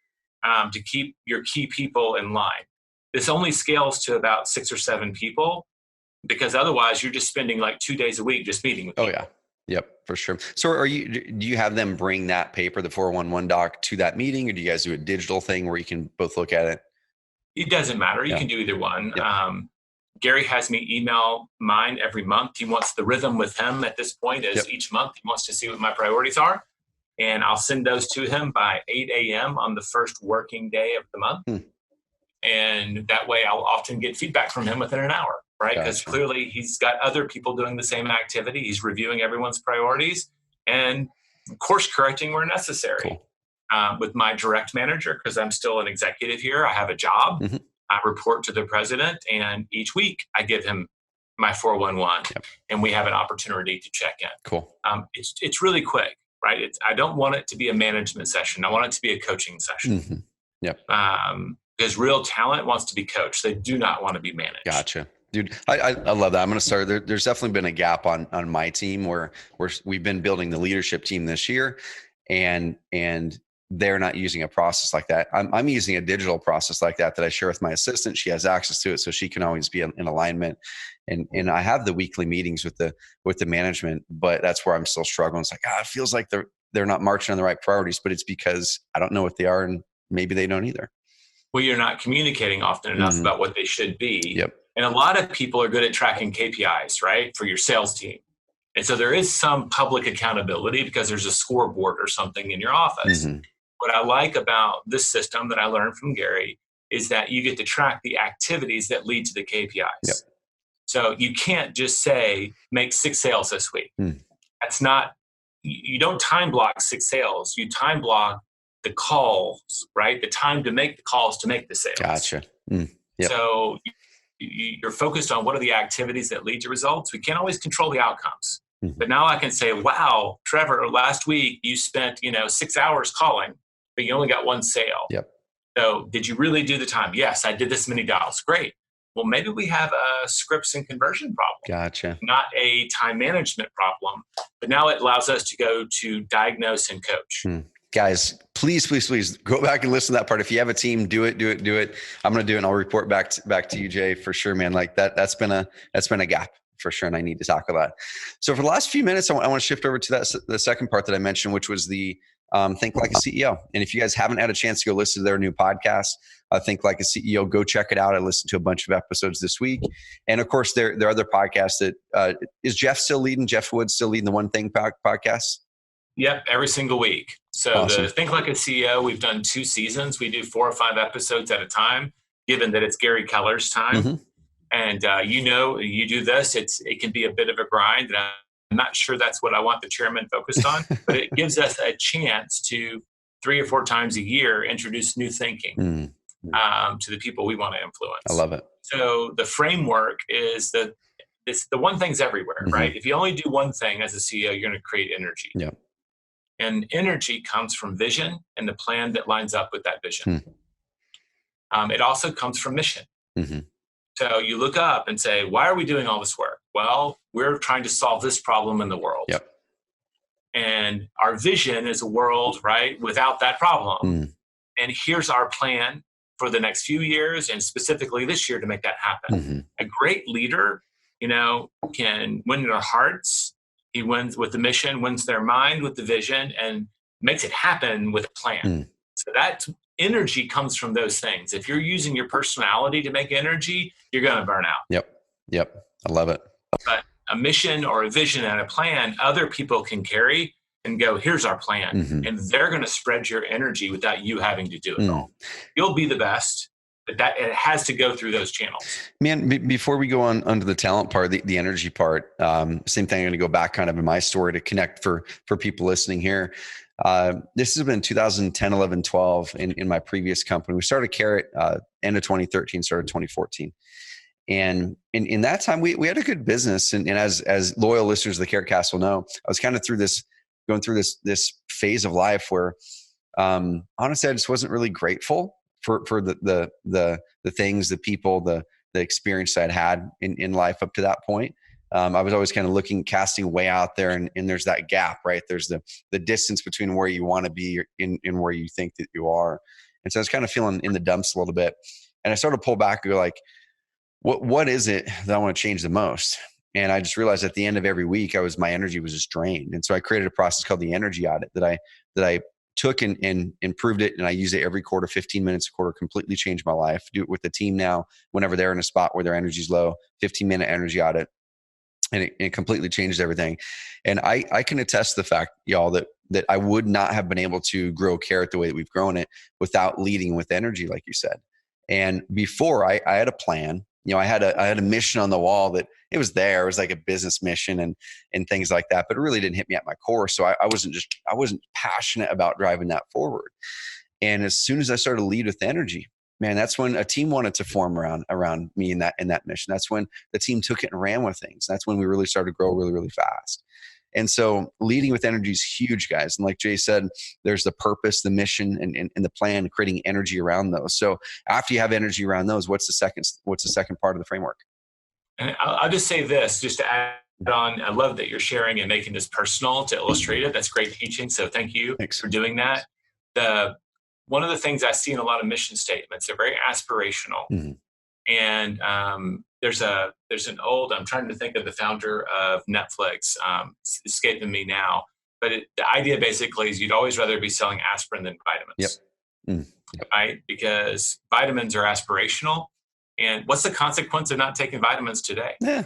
Speaker 1: to keep your key people in line. This only scales to about 6 or 7 people, because otherwise you're just spending like 2 days a week just meeting with people.
Speaker 2: Oh yeah. Yep, for sure. So do you have them bring that paper, the 411 doc, to that meeting, or do you guys do a digital thing where you can both look at it?
Speaker 1: It doesn't matter. You can do either one. Gary has me email mine every month. He wants the rhythm with him at this point is each month he wants to see what my priorities are. And I'll send those to him by 8 a.m. on the first working day of the month. And that way I'll often get feedback from him within an hour, right? Because clearly he's got other people doing the same activity. He's reviewing everyone's priorities and course correcting where necessary. With my direct manager, because I'm still an executive here, I have a job. I report to the president, and each week I give him my 411, and we have an opportunity to check in. It's really quick, right? I don't want it to be a management session. I want it to be a coaching session. Because real talent wants to be coached. They do not want to be managed.
Speaker 2: Gotcha. Dude, I love that. I'm going to start there. There's definitely been a gap on my team where we've been building the leadership team this year, and they're not using a process like that. I'm using a digital process like that I share with my assistant. She has access to it, so she can always be in alignment. And I have the weekly meetings with the management, but that's where I'm still struggling. It's like, it feels like they're not marching on the right priorities, but it's because I don't know what they are, and maybe they don't either.
Speaker 1: Well, you're not communicating often enough about what they should be. And a lot of people are good at tracking KPIs, right, for your sales team. And so there is some public accountability because there's a scoreboard or something in your office. What I like about this system that I learned from Gary is that you get to track the activities that lead to the KPIs. So you can't just say, make 6 sales this week. That's not, you don't time block 6 sales. You time block the calls, right? The time to make the calls to make the sales.
Speaker 2: Gotcha.
Speaker 1: So you're focused on what are the activities that lead to results. We can't always control the outcomes. But now I can say, wow, Trevor, last week you spent, 6 hours calling, but you only got 1 sale. So did you really do the time? Yes, I did this many dials. Great. Well, maybe we have a scripts and conversion problem. Not a time management problem, but now it allows us to go to diagnose and coach.
Speaker 2: Guys, please go back and listen to that part. If you have a team, do it. I'm going to do it, and I'll report back to you, Jay, for sure, man. Like that's been a gap for sure, and I need to tackle that. So for the last few minutes, I want to shift over to the second part that I mentioned, which was the Think Like a CEO. And if you guys haven't had a chance to go listen to their new podcast, Think Like a CEO, go check it out. I listened to a bunch of episodes this week. And of course, there are other podcasts that is Jeff Wood still leading the One Thing podcast?
Speaker 1: Yep, every single week. So awesome. The Think Like a CEO, we've done 2 seasons. We do 4 or 5 episodes at a time, given that it's Gary Keller's time. And you do this, it can be a bit of a grind. And I'm not sure that's what I want the chairman focused on, but it gives us a chance to 3 or 4 times a year introduce new thinking to the people we want to influence.
Speaker 2: I love it.
Speaker 1: So the framework is the one thing's everywhere, right? If you only do one thing as a CEO, you're going to create energy. And energy comes from vision and the plan that lines up with that vision. It also comes from mission. So you look up and say, why are we doing all this work? Well, we're trying to solve this problem in the world. And our vision is a world, right, without that problem. And here's our plan for the next few years and specifically this year to make that happen. A great leader, can win their hearts. He wins with the mission, wins their mind with the vision, and makes it happen with a plan. So that energy comes from those things. If you're using your personality to make energy, you're going to burn out.
Speaker 2: Yep. I love it.
Speaker 1: But a mission or a vision and a plan, other people can carry and go, here's our plan. And they're going to spread your energy without you having to do it all. You'll be the best, but that it has to go through those channels.
Speaker 2: Man, before we go on under the talent part, the energy part, same thing. I'm going to go back kind of in my story to connect for people listening here. This has been 2010, 11, 12 in my previous company. We started Carrot end of 2013, started 2014. And in that time, we had a good business. And as loyal listeners of the Carrot Cast will know, I was kind of going through this phase of life where honestly, I just wasn't really grateful for the things, the people, the experience I'd had in life up to that point. I was always kind of casting way out there, and there's that gap, right? There's the distance between where you want to be and where you think that you are. And so I was kind of feeling in the dumps a little bit. And I started to pull back and go like, what is it that I want to change the most? And I just realized at the end of every week, my energy was just drained. And so I created a process called the energy audit that I took and improved it. And I use it every quarter, 15 minutes a quarter, completely changed my life. Do it with the team now, whenever they're in a spot where their energy is low, 15-minute energy audit. And it completely changed everything. And I can attest to the fact, y'all, that I would not have been able to grow Carrot the way that we've grown it without leading with energy, like you said. And before I had a plan, I had a mission on the wall that it was there. It was like a business mission and things like that, but it really didn't hit me at my core. So I wasn't passionate about driving that forward. And as soon as I started to lead with energy, man, that's when a team wanted to form around me in that mission. That's when the team took it and ran with things. That's when we really started to grow really, really fast. And so leading with energy is huge, guys. And like Jay said, there's the purpose, the mission, and the plan, creating energy around those. So after you have energy around those, what's the second part of the framework?
Speaker 1: And I'll just say this, just to add on, I love that you're sharing and making this personal to illustrate it. That's great teaching. So thank you for doing that. One of the things I see in a lot of mission statements, they're very aspirational. Mm-hmm. And there's an old, I'm trying to think of the founder of Netflix, it's escaping me now, but the idea basically is you'd always rather be selling aspirin than vitamins.
Speaker 2: Yep.
Speaker 1: Yep. Right? Because vitamins are aspirational. And what's the consequence of not taking vitamins today?
Speaker 2: Yeah,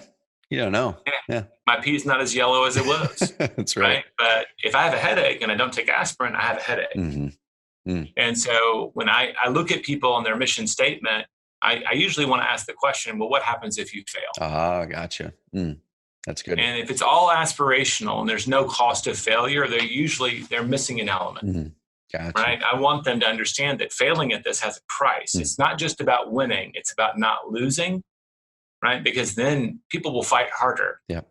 Speaker 2: you don't know. Yeah.
Speaker 1: My pee is not as yellow as it was.
Speaker 2: That's right.
Speaker 1: But if I have a headache and I don't take aspirin, I have a headache. Mm-hmm. Mm. And so when I look at people on their mission statement, I usually want to ask the question, well, what happens if you fail?
Speaker 2: Gotcha. That's good.
Speaker 1: And if it's all aspirational and there's no cost of failure, they're missing an element. Mm-hmm.
Speaker 2: Gotcha.
Speaker 1: Right? I want them to understand that failing at this has a price. It's not just about winning. It's about not losing, right? Because then people will fight harder.
Speaker 2: Yeah.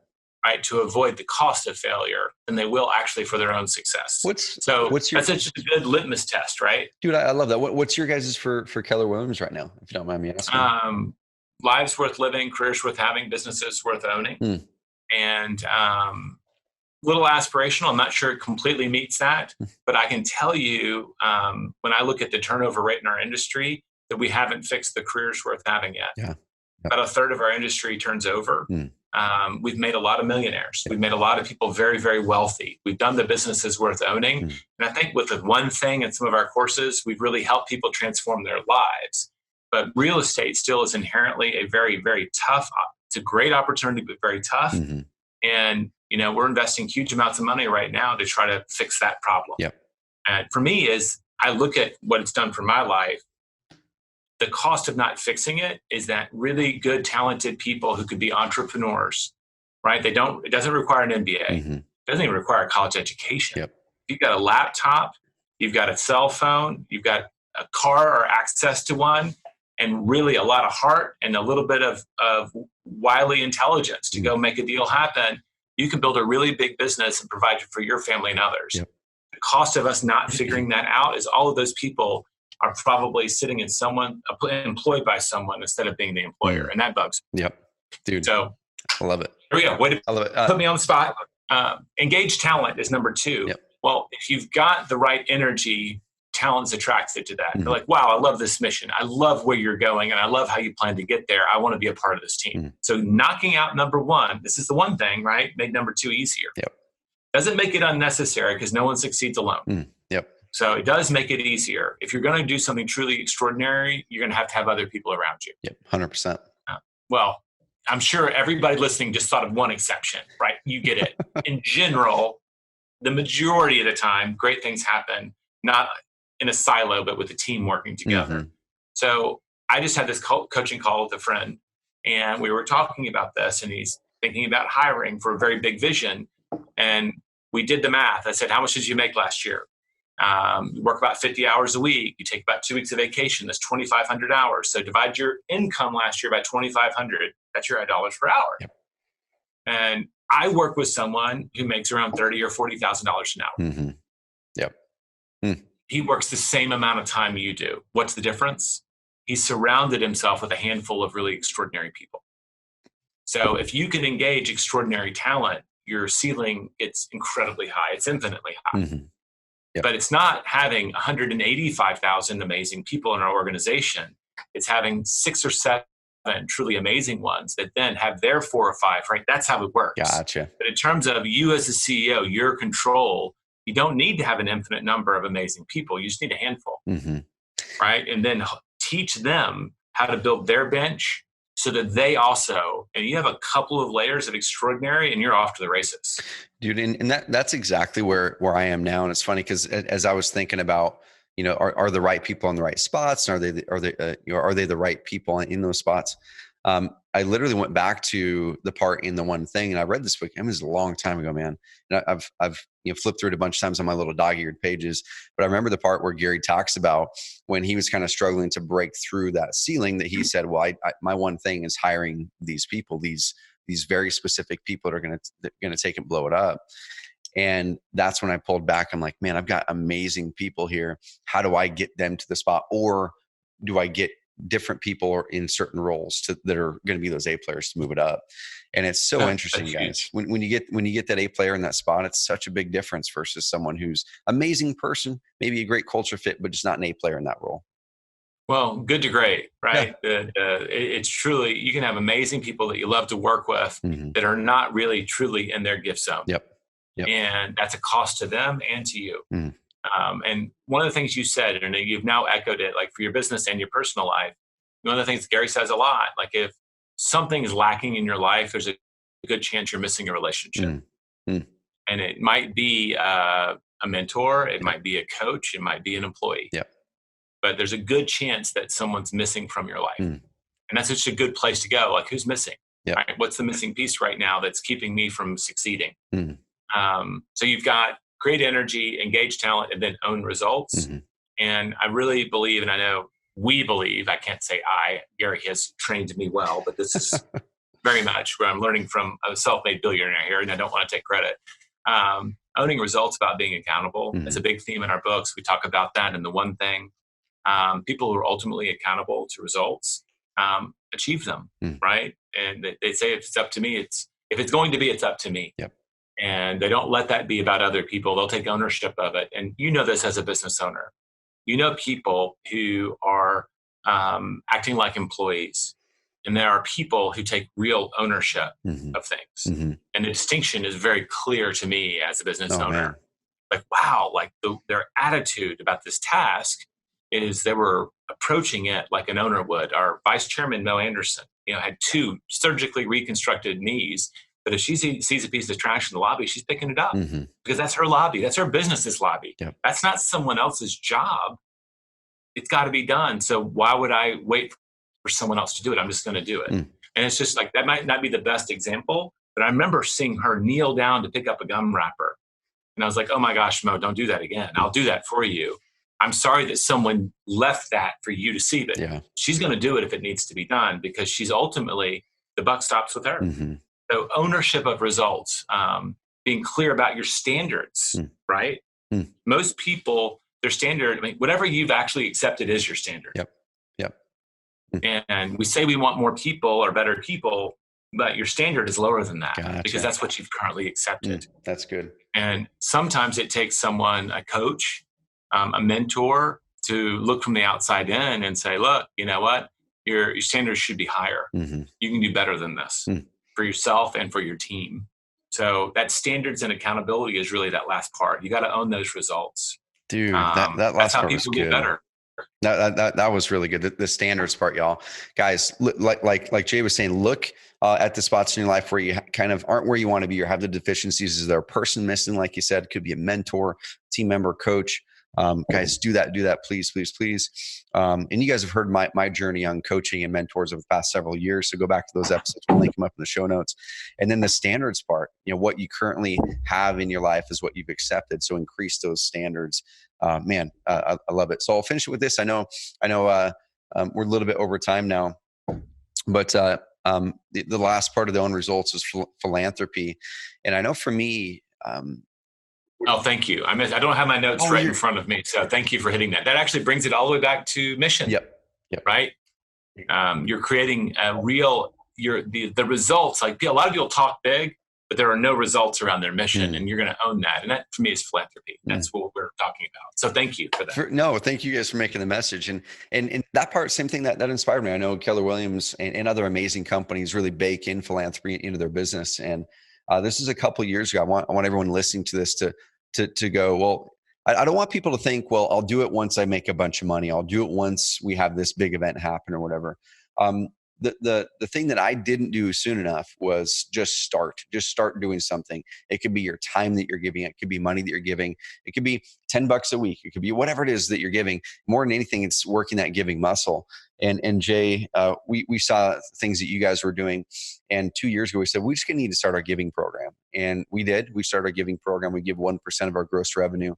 Speaker 1: Right, to avoid the cost of failure than they will actually for their own success.
Speaker 2: That's
Speaker 1: such a good litmus test, right?
Speaker 2: Dude, I love that. What's your guys' for Keller Williams right now, if you don't mind me asking?
Speaker 1: Lives worth living, careers worth having, businesses worth owning. And little aspirational. I'm not sure it completely meets that, but I can tell you when I look at the turnover rate in our industry that we haven't fixed the careers worth having yet.
Speaker 2: Yeah.
Speaker 1: About a third of our industry turns over. We've made a lot of millionaires. We've made a lot of people very, very wealthy. We've done the businesses worth owning. And I think with the one thing in some of our courses, we've really helped people transform their lives. But real estate still is inherently a very, very tough, it's a great opportunity, but very tough. Mm-hmm. And, we're investing huge amounts of money right now to try to fix that problem.
Speaker 2: Yep.
Speaker 1: And for me I look at what it's done for my life. The cost of not fixing it is that really good, talented people who could be entrepreneurs, right? It doesn't require an MBA. Mm-hmm. It doesn't even require a college education.
Speaker 2: Yep.
Speaker 1: You've got a laptop, you've got a cell phone, you've got a car or access to one, and really a lot of heart and a little bit of wily intelligence to go make a deal happen. You can build a really big business and provide for your family and others.
Speaker 2: Yep.
Speaker 1: The cost of us not figuring that out is all of those people are probably sitting in employed by someone instead of being the employer. And that bugs me.
Speaker 2: Yep. Dude.
Speaker 1: So
Speaker 2: I love it.
Speaker 1: Here we go. Way to
Speaker 2: I love it.
Speaker 1: Put me on the spot. Engaged talent is number 2.
Speaker 2: Yep.
Speaker 1: Well, if you've got the right energy, talent's attracted to that. Mm-hmm. They're like, wow, I love this mission. I love where you're going. And I love how you plan to get there. I want to be a part of this team. Mm-hmm. So knocking out number 1, this is the one thing, right? Make number 2 easier.
Speaker 2: Yep.
Speaker 1: Doesn't make it unnecessary because no one succeeds alone.
Speaker 2: Yep.
Speaker 1: So it does make it easier. If you're going to do something truly extraordinary, you're going to have other people around you.
Speaker 2: Yep, 100%.
Speaker 1: Well, I'm sure everybody listening just thought of one exception, right? You get it. In general, the majority of the time, great things happen, not in a silo, but with a team working together. Mm-hmm. So I just had this coaching call with a friend, and we were talking about this, and he's thinking about hiring for a very big vision. And we did the math. I said, how much did you make last year? You work about 50 hours a week. You take about 2 weeks of vacation. That's 2,500 hours. So divide your income last year by 2,500. That's your dollars per hour.
Speaker 2: Yep.
Speaker 1: And I work with someone who makes around $30,000 or $40,000 an hour.
Speaker 2: Mm-hmm. Yep.
Speaker 1: He works the same amount of time you do. What's the difference? He surrounded himself with a handful of really extraordinary people. So if you can engage extraordinary talent, your ceiling gets incredibly high. It's infinitely high.
Speaker 2: Mm-hmm. Yep.
Speaker 1: But it's not having 185,000 amazing people in our organization. It's having 6 or 7 truly amazing ones that then have their 4 or 5, right? That's how it works.
Speaker 2: Gotcha.
Speaker 1: But in terms of you as the CEO, your control, you don't need to have an infinite number of amazing people. You just need a handful,
Speaker 2: mm-hmm.
Speaker 1: right? And then teach them how to build their bench so that they also, and you have a couple of layers of extraordinary and you're off to the races.
Speaker 2: Dude, and that's exactly where I am now. And it's funny because as I was thinking about, are the right people in the right spots? And are they the right people in those spots? I literally went back to the part in The One Thing, and I read this book. It was a long time ago, man. And I've flipped through it a bunch of times on my little dog-eared pages. But I remember the part where Gary talks about when he was kind of struggling to break through that ceiling, that he said, "Well, my one thing is hiring these people, these very specific people that are going to take and blow it up." And that's when I pulled back. I'm like, man, I've got amazing people here. How do I get them to the spot? Or do I get different people in certain roles that are going to be those A players to move it up? And it's so interesting, guys. When you get that A player in that spot, it's such a big difference versus someone who's amazing person, maybe a great culture fit, but just not an A player in that role.
Speaker 1: Well, good to great, right?
Speaker 2: Yeah.
Speaker 1: It's truly, you can have amazing people that you love to work with
Speaker 2: mm-hmm.
Speaker 1: that are not really truly in their gift zone.
Speaker 2: Yep.
Speaker 1: And that's a cost to them and to you.
Speaker 2: Mm.
Speaker 1: And one of the things you said, and you've now echoed it, like for your business and your personal life, one of the things Gary says a lot, like if something is lacking in your life, there's a good chance you're missing a relationship. And it might be a mentor, it might be a coach, it might be an employee.
Speaker 2: Yep.
Speaker 1: But there's a good chance that someone's missing from your life. And that's just a good place to go. Like, who's missing?
Speaker 2: Yep.
Speaker 1: Right? What's the missing piece right now that's keeping me from succeeding? So you've got create energy, engage talent, and then own results. And I really believe, and I know we believe, I can't say Gary has trained me well, but this is very much where I'm learning from a self-made billionaire here, and I don't want to take credit. Owning results about being accountable is a big theme in our books. We talk about that in The One Thing. People who are ultimately accountable to results achieve them, right? And they say, if it's up to me, if it's going to be, it's up to me.
Speaker 2: Yep.
Speaker 1: And they don't let that be about other people. They'll take ownership of it. And you know this as a business owner. You know people who are acting like employees. And there are people who take real ownership of things. And the distinction is very clear to me as a business owner. Man. Like, wow, like their attitude about this task is they were approaching it like an owner would. Our vice chairman, Mo Anderson, had 2 surgically reconstructed knees. But if she sees a piece of trash in the lobby, she's picking it up because that's her lobby. That's her business's lobby.
Speaker 2: Yep.
Speaker 1: That's not someone else's job. It's got to be done. So why would I wait for someone else to do it? I'm just going to do it. And it's just like, that might not be the best example, but I remember seeing her kneel down to pick up a gum wrapper. And I was like, oh my gosh, Mo, don't do that again. I'll do that for you. I'm sorry that someone left that for you to see, but she's going to do it if it needs to be done because she's ultimately, the buck stops with her. So ownership of results, being clear about your standards, right? Most people, their standard, whatever you've actually accepted is your standard.
Speaker 2: Yep.
Speaker 1: And we say we want more people or better people, but your standard is lower than that.
Speaker 2: Gotcha.
Speaker 1: Because that's what you've currently accepted.
Speaker 2: That's good.
Speaker 1: And sometimes it takes someone, a coach, a mentor, to look from the outside in and say, look, you know what? Your standards should be higher. You can do better than this. For yourself and for your team. So that standards and accountability is really that last part. You got to own those results.
Speaker 2: Dude, that last part was good.
Speaker 1: Get better.
Speaker 2: That was really good. The standards part, y'all. Guys, like Jay was saying, look at the spots in your life where you kind of aren't where you want to be or have the deficiencies. Is there a person missing? Like you said, could be a mentor, team member, coach. Guys, do that, please. And you guys have heard my journey on coaching and mentors over the past several years. So go back to those episodes. We'll link them up in the show notes. And then the standards part, what you currently have in your life is what you've accepted. So increase those standards. Man, I love it. So I'll finish it with this. I know we're a little bit over time now, but the last part of the own results is philanthropy. And I know for me,
Speaker 1: oh, thank you. I don't have my notes right in front of me. So thank you for hitting that. That actually brings it all the way back to mission.
Speaker 2: Yep.
Speaker 1: Right? You're creating a real the results. Like a lot of people talk big, but there are no results around their mission, and you're going to own that. And that, for me, is philanthropy. That's what we're talking about. So thank you for that.
Speaker 2: No, thank you guys for making the message. And that part, same thing that inspired me. I know Keller Williams and other amazing companies really bake in philanthropy into their business. And this is a couple of years ago. I want everyone listening to this to go, well, I don't want people to think, well, I'll do it once I make a bunch of money. I'll do it once we have this big event happen or whatever. The thing that I didn't do soon enough was just start doing something. It could be your time that you're giving. It could be money that you're giving. It could be $10 a week. It could be whatever it is that you're giving. More than anything, it's working that giving muscle. And Jay, we saw things that you guys were doing. And 2 years ago, we said, we just need to start our giving program. And we did. We started our giving program. We give 1% of our gross revenue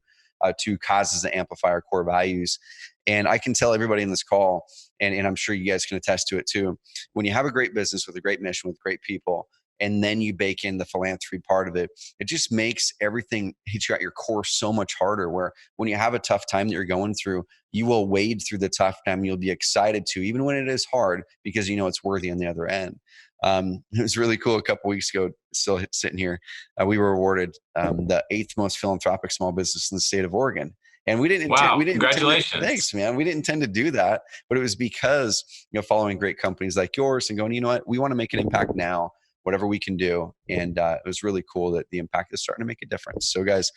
Speaker 2: to causes that amplify our core values. And I can tell everybody in this call, and I'm sure you guys can attest to it too, when you have a great business with a great mission, with great people, and then you bake in the philanthropy part of it, it just makes everything hit you at your core so much harder, where when you have a tough time that you're going through, you will wade through the tough time. You'll be excited to, even when it is hard, because you know it's worthy on the other end. It was really cool. A couple of weeks ago, still sitting here, we were awarded the 8th most philanthropic small business in the state of Oregon. And we didn't.
Speaker 1: Wow!
Speaker 2: Congratulations! Thanks, man. We didn't intend to do that, but it was because following great companies like yours and going, you know what, we want to make an impact now, whatever we can do. And it was really cool that the impact is starting to make a difference. So, guys,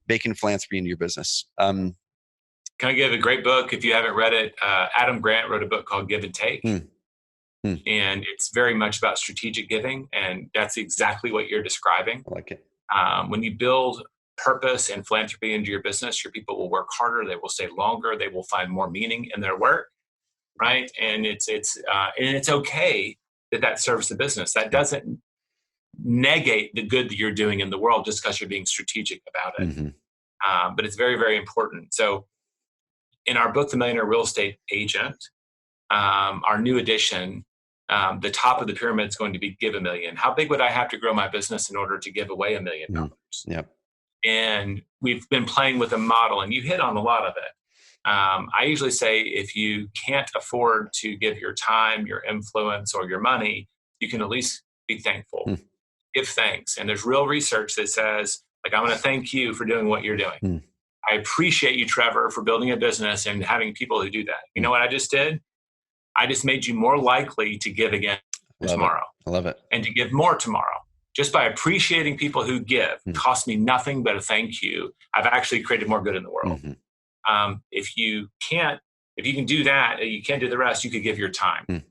Speaker 2: baking philanthropy into your business.
Speaker 1: Can I give a great book if you haven't read it? Adam Grant wrote a book called Give and Take. And it's very much about strategic giving, and that's exactly what you're describing.
Speaker 2: I like it.
Speaker 1: When you build purpose and philanthropy into your business, your people will work harder, they will stay longer, they will find more meaning in their work, right? And it's okay that serves the business. That doesn't negate the good that you're doing in the world just because you're being strategic about it. But it's very, very important. So in our book, The Millionaire Real Estate Agent, our new edition, the top of the pyramid is going to be give $1 million. How big would I have to grow my business in order to give away $1 million?
Speaker 2: Yep.
Speaker 1: And we've been playing with a model, and you hit on a lot of it. I usually say if you can't afford to give your time, your influence, or your money, you can at least be thankful. Give thanks. And there's real research that says, like, I want to thank you for doing what you're doing. I appreciate you, Trevor, for building a business and having people who do that. You know what I just did? I just made you more likely to give again tomorrow.
Speaker 2: I love it.
Speaker 1: And to give more tomorrow. Just by appreciating people who give, cost me nothing but a thank you. I've actually created more good in the world. If you can do that, you can't do the rest, you could give your time.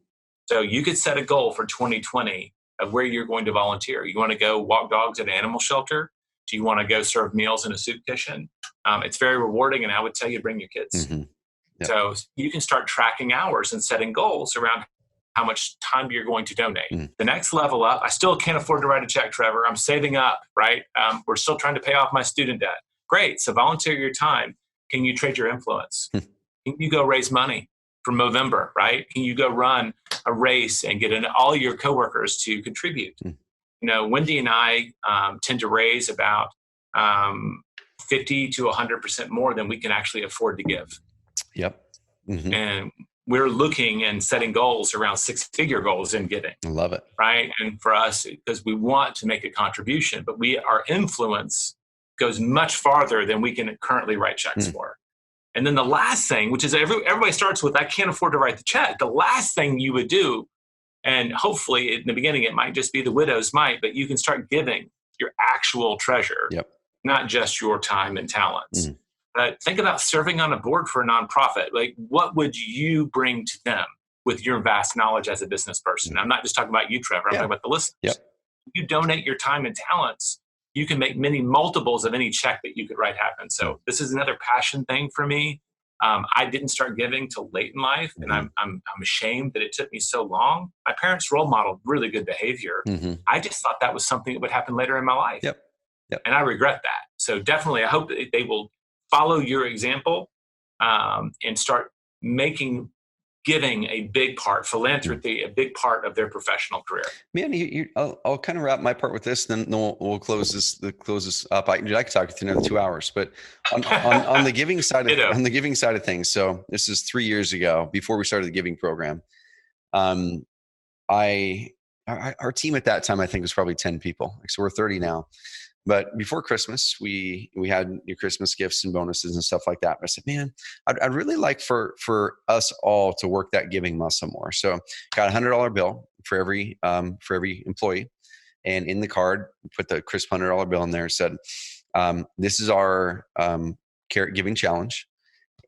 Speaker 1: So you could set a goal for 2020 of where you're going to volunteer. You want to go walk dogs at an animal shelter? Do you want to go serve meals in a soup kitchen? It's very rewarding, and I would tell you to bring your kids. So you can start tracking hours and setting goals around how much time you're going to donate. The next level up, I still can't afford to write a check, Trevor. I'm saving up, right? We're still trying to pay off my student debt. Great. So volunteer your time. Can you trade your influence? Can you go raise money for Movember, right? Can you go run a race and get all your coworkers to contribute? Wendy and I tend to raise about 50 to 100% more than we can actually afford to give.
Speaker 2: Yep.
Speaker 1: And we're looking and setting goals around 6-figure goals in giving.
Speaker 2: I love it.
Speaker 1: Right. And for us, because we want to make a contribution, but our influence goes much farther than we can currently write checks for. And then the last thing, which is everybody starts with, I can't afford to write the check. The last thing you would do, and hopefully in the beginning, it might just be the widow's mite, but you can start giving your actual treasure, not just your time and talents. But think about serving on a board for a nonprofit. Like, what would you bring to them with your vast knowledge as a business person? I'm not just talking about you, Trevor. I'm talking about the listeners. If you donate your time and talents, you can make many multiples of any check that you could write happen. So this is another passion thing for me. I didn't start giving till late in life, and I'm ashamed that it took me so long. My parents role modeled really good behavior. I just thought that was something that would happen later in my life. And I regret that. So definitely, I hope that they will follow your example and start making giving a big part, philanthropy, a big part of their professional career.
Speaker 2: Man, I'll kind of wrap my part with this, then we'll close this up. I could talk to you another 2 hours, but on the giving side of things. So this is 3 years ago, before we started the giving program. I our team at that time, I think, was probably 10 people. So we're 30 now. But before Christmas, we had your Christmas gifts and bonuses and stuff like that. But I said, man, I'd really like for us all to work that giving muscle more. So got $100 bill for every employee, and in the card, put the crisp $100 bill in there. And said, this is our carrot giving challenge.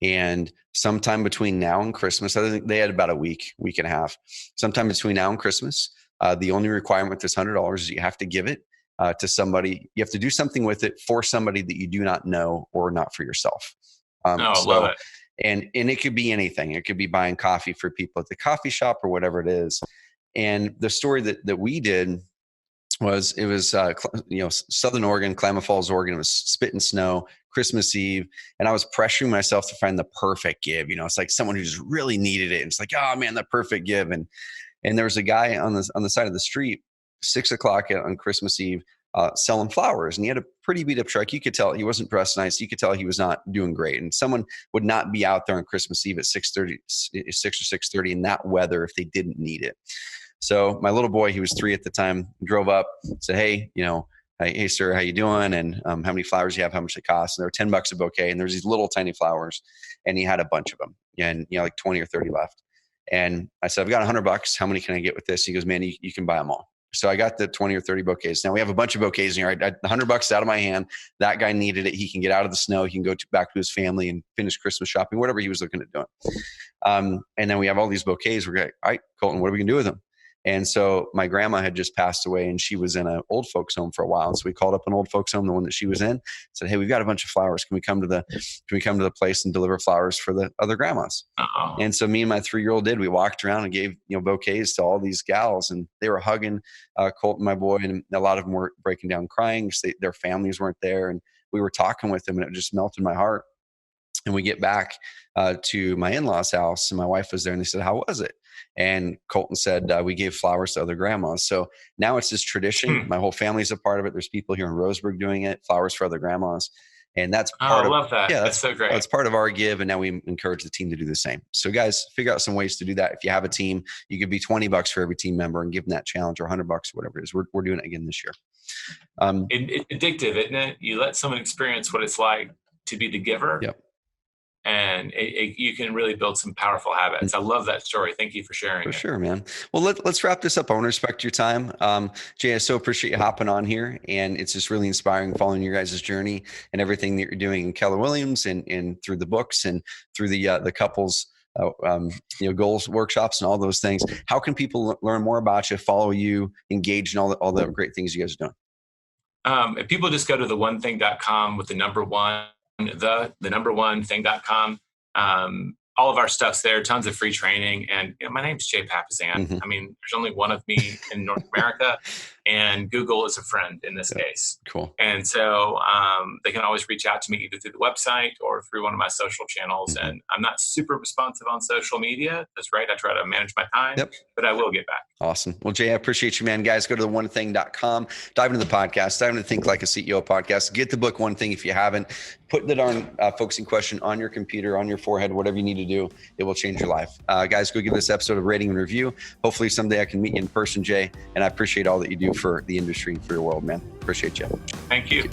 Speaker 2: And sometime between now and Christmas, I think they had about a week and a half. Sometime between now and Christmas, the only requirement with this $100 is you have to give it to somebody. You have to do something with it for somebody that you do not know or not for yourself.
Speaker 1: Love it.
Speaker 2: And it could be anything. It could be buying coffee for people at the coffee shop or whatever it is. And the story that we did was, it was Southern Oregon, Klamath Falls, Oregon. It was spitting snow, Christmas Eve, and I was pressuring myself to find the perfect give. It's like someone who just really needed it. And it's like, oh man, the perfect give. And there was a guy on the side of the street, 6 o'clock on Christmas Eve, selling flowers, and he had a pretty beat up truck. You could tell he wasn't dressed nice. You could tell he was not doing great. And someone would not be out there on Christmas Eve at 6 or 6:30 in that weather if they didn't need it. So my little boy, he was 3 at the time, drove up, said, hey, hey sir, how you doing? And how many flowers you have, how much they cost? And they were $10 a bouquet. And there's these little tiny flowers, and he had a bunch of them, and like 20 or 30 left. And I said, I've got $100. How many can I get with this? He goes, man, you can buy them all. So I got the 20 or 30 bouquets. Now we have a bunch of bouquets in here. $100 out of my hand. That guy needed it. He can get out of the snow. He can go back to his family and finish Christmas shopping, whatever he was looking at doing. And then we have all these bouquets. We're like, all right, Colton, what are we going to do with them? And so my grandma had just passed away, and she was in an old folks home for a while. And so we called up an old folks home, the one that she was in, said, hey, we've got a bunch of flowers. Can we come to the place and deliver flowers for the other grandmas? Uh-oh. And so me and my 3-year-old did. We walked around and gave bouquets to all these gals, and they were hugging Colton, my boy, and a lot of them were breaking down crying because their families weren't there. And we were talking with them, and it just melted my heart. And we get back to my in-laws' house, and my wife was there, and they said, how was it? And Colton said, we gave flowers to other grandmas. So now it's this tradition. My whole family's a part of it. There's people here in Roseburg doing it, flowers for other grandmas. And that's part
Speaker 1: I love that.
Speaker 2: Yeah,
Speaker 1: that's so great.
Speaker 2: That's part of our give. And now we encourage the team to do the same. So guys, figure out some ways to do that. If you have a team, you could be $20 for every team member and give them that challenge, or $100, whatever it is. We're doing it again this year.
Speaker 1: It's addictive, isn't it? You let someone experience what it's like to be the giver.
Speaker 2: Yep.
Speaker 1: And you can really build some powerful habits. I love that story. Thank you for sharing.
Speaker 2: For sure, man. Well, let's wrap this up. I want to respect your time. Jay, I so appreciate you hopping on here, and it's just really inspiring following your guys' journey and everything that you're doing in Keller Williams and through the books and through the couples goals workshops and all those things. How can people learn more about you, follow you, engage in all the great things you guys are doing?
Speaker 1: If people just go to theonething.com with the number one, the number one thing.com. All of our stuff's there, tons of free training. And my name's Jay Papasan. Mm-hmm. I mean, there's only one of me in North America, and Google is a friend in this case.
Speaker 2: Cool.
Speaker 1: And so they can always reach out to me either through the website or through one of my social channels. Mm-hmm. And I'm not super responsive on social media. That's right. I try to manage my time, but I will get back.
Speaker 2: Awesome. Well, Jay, I appreciate you, man. Guys, go to theonething.com, dive into the podcast, dive into the Think Like a CEO podcast. Get the book, One Thing, if you haven't. Put the darn focusing question on your computer, on your forehead, whatever you need to do. It will change your life. Guys, go give this episode a rating and review. Hopefully someday I can meet you in person, Jay. And I appreciate all that you do for the industry and for your world, man. Appreciate you.
Speaker 1: Thank you.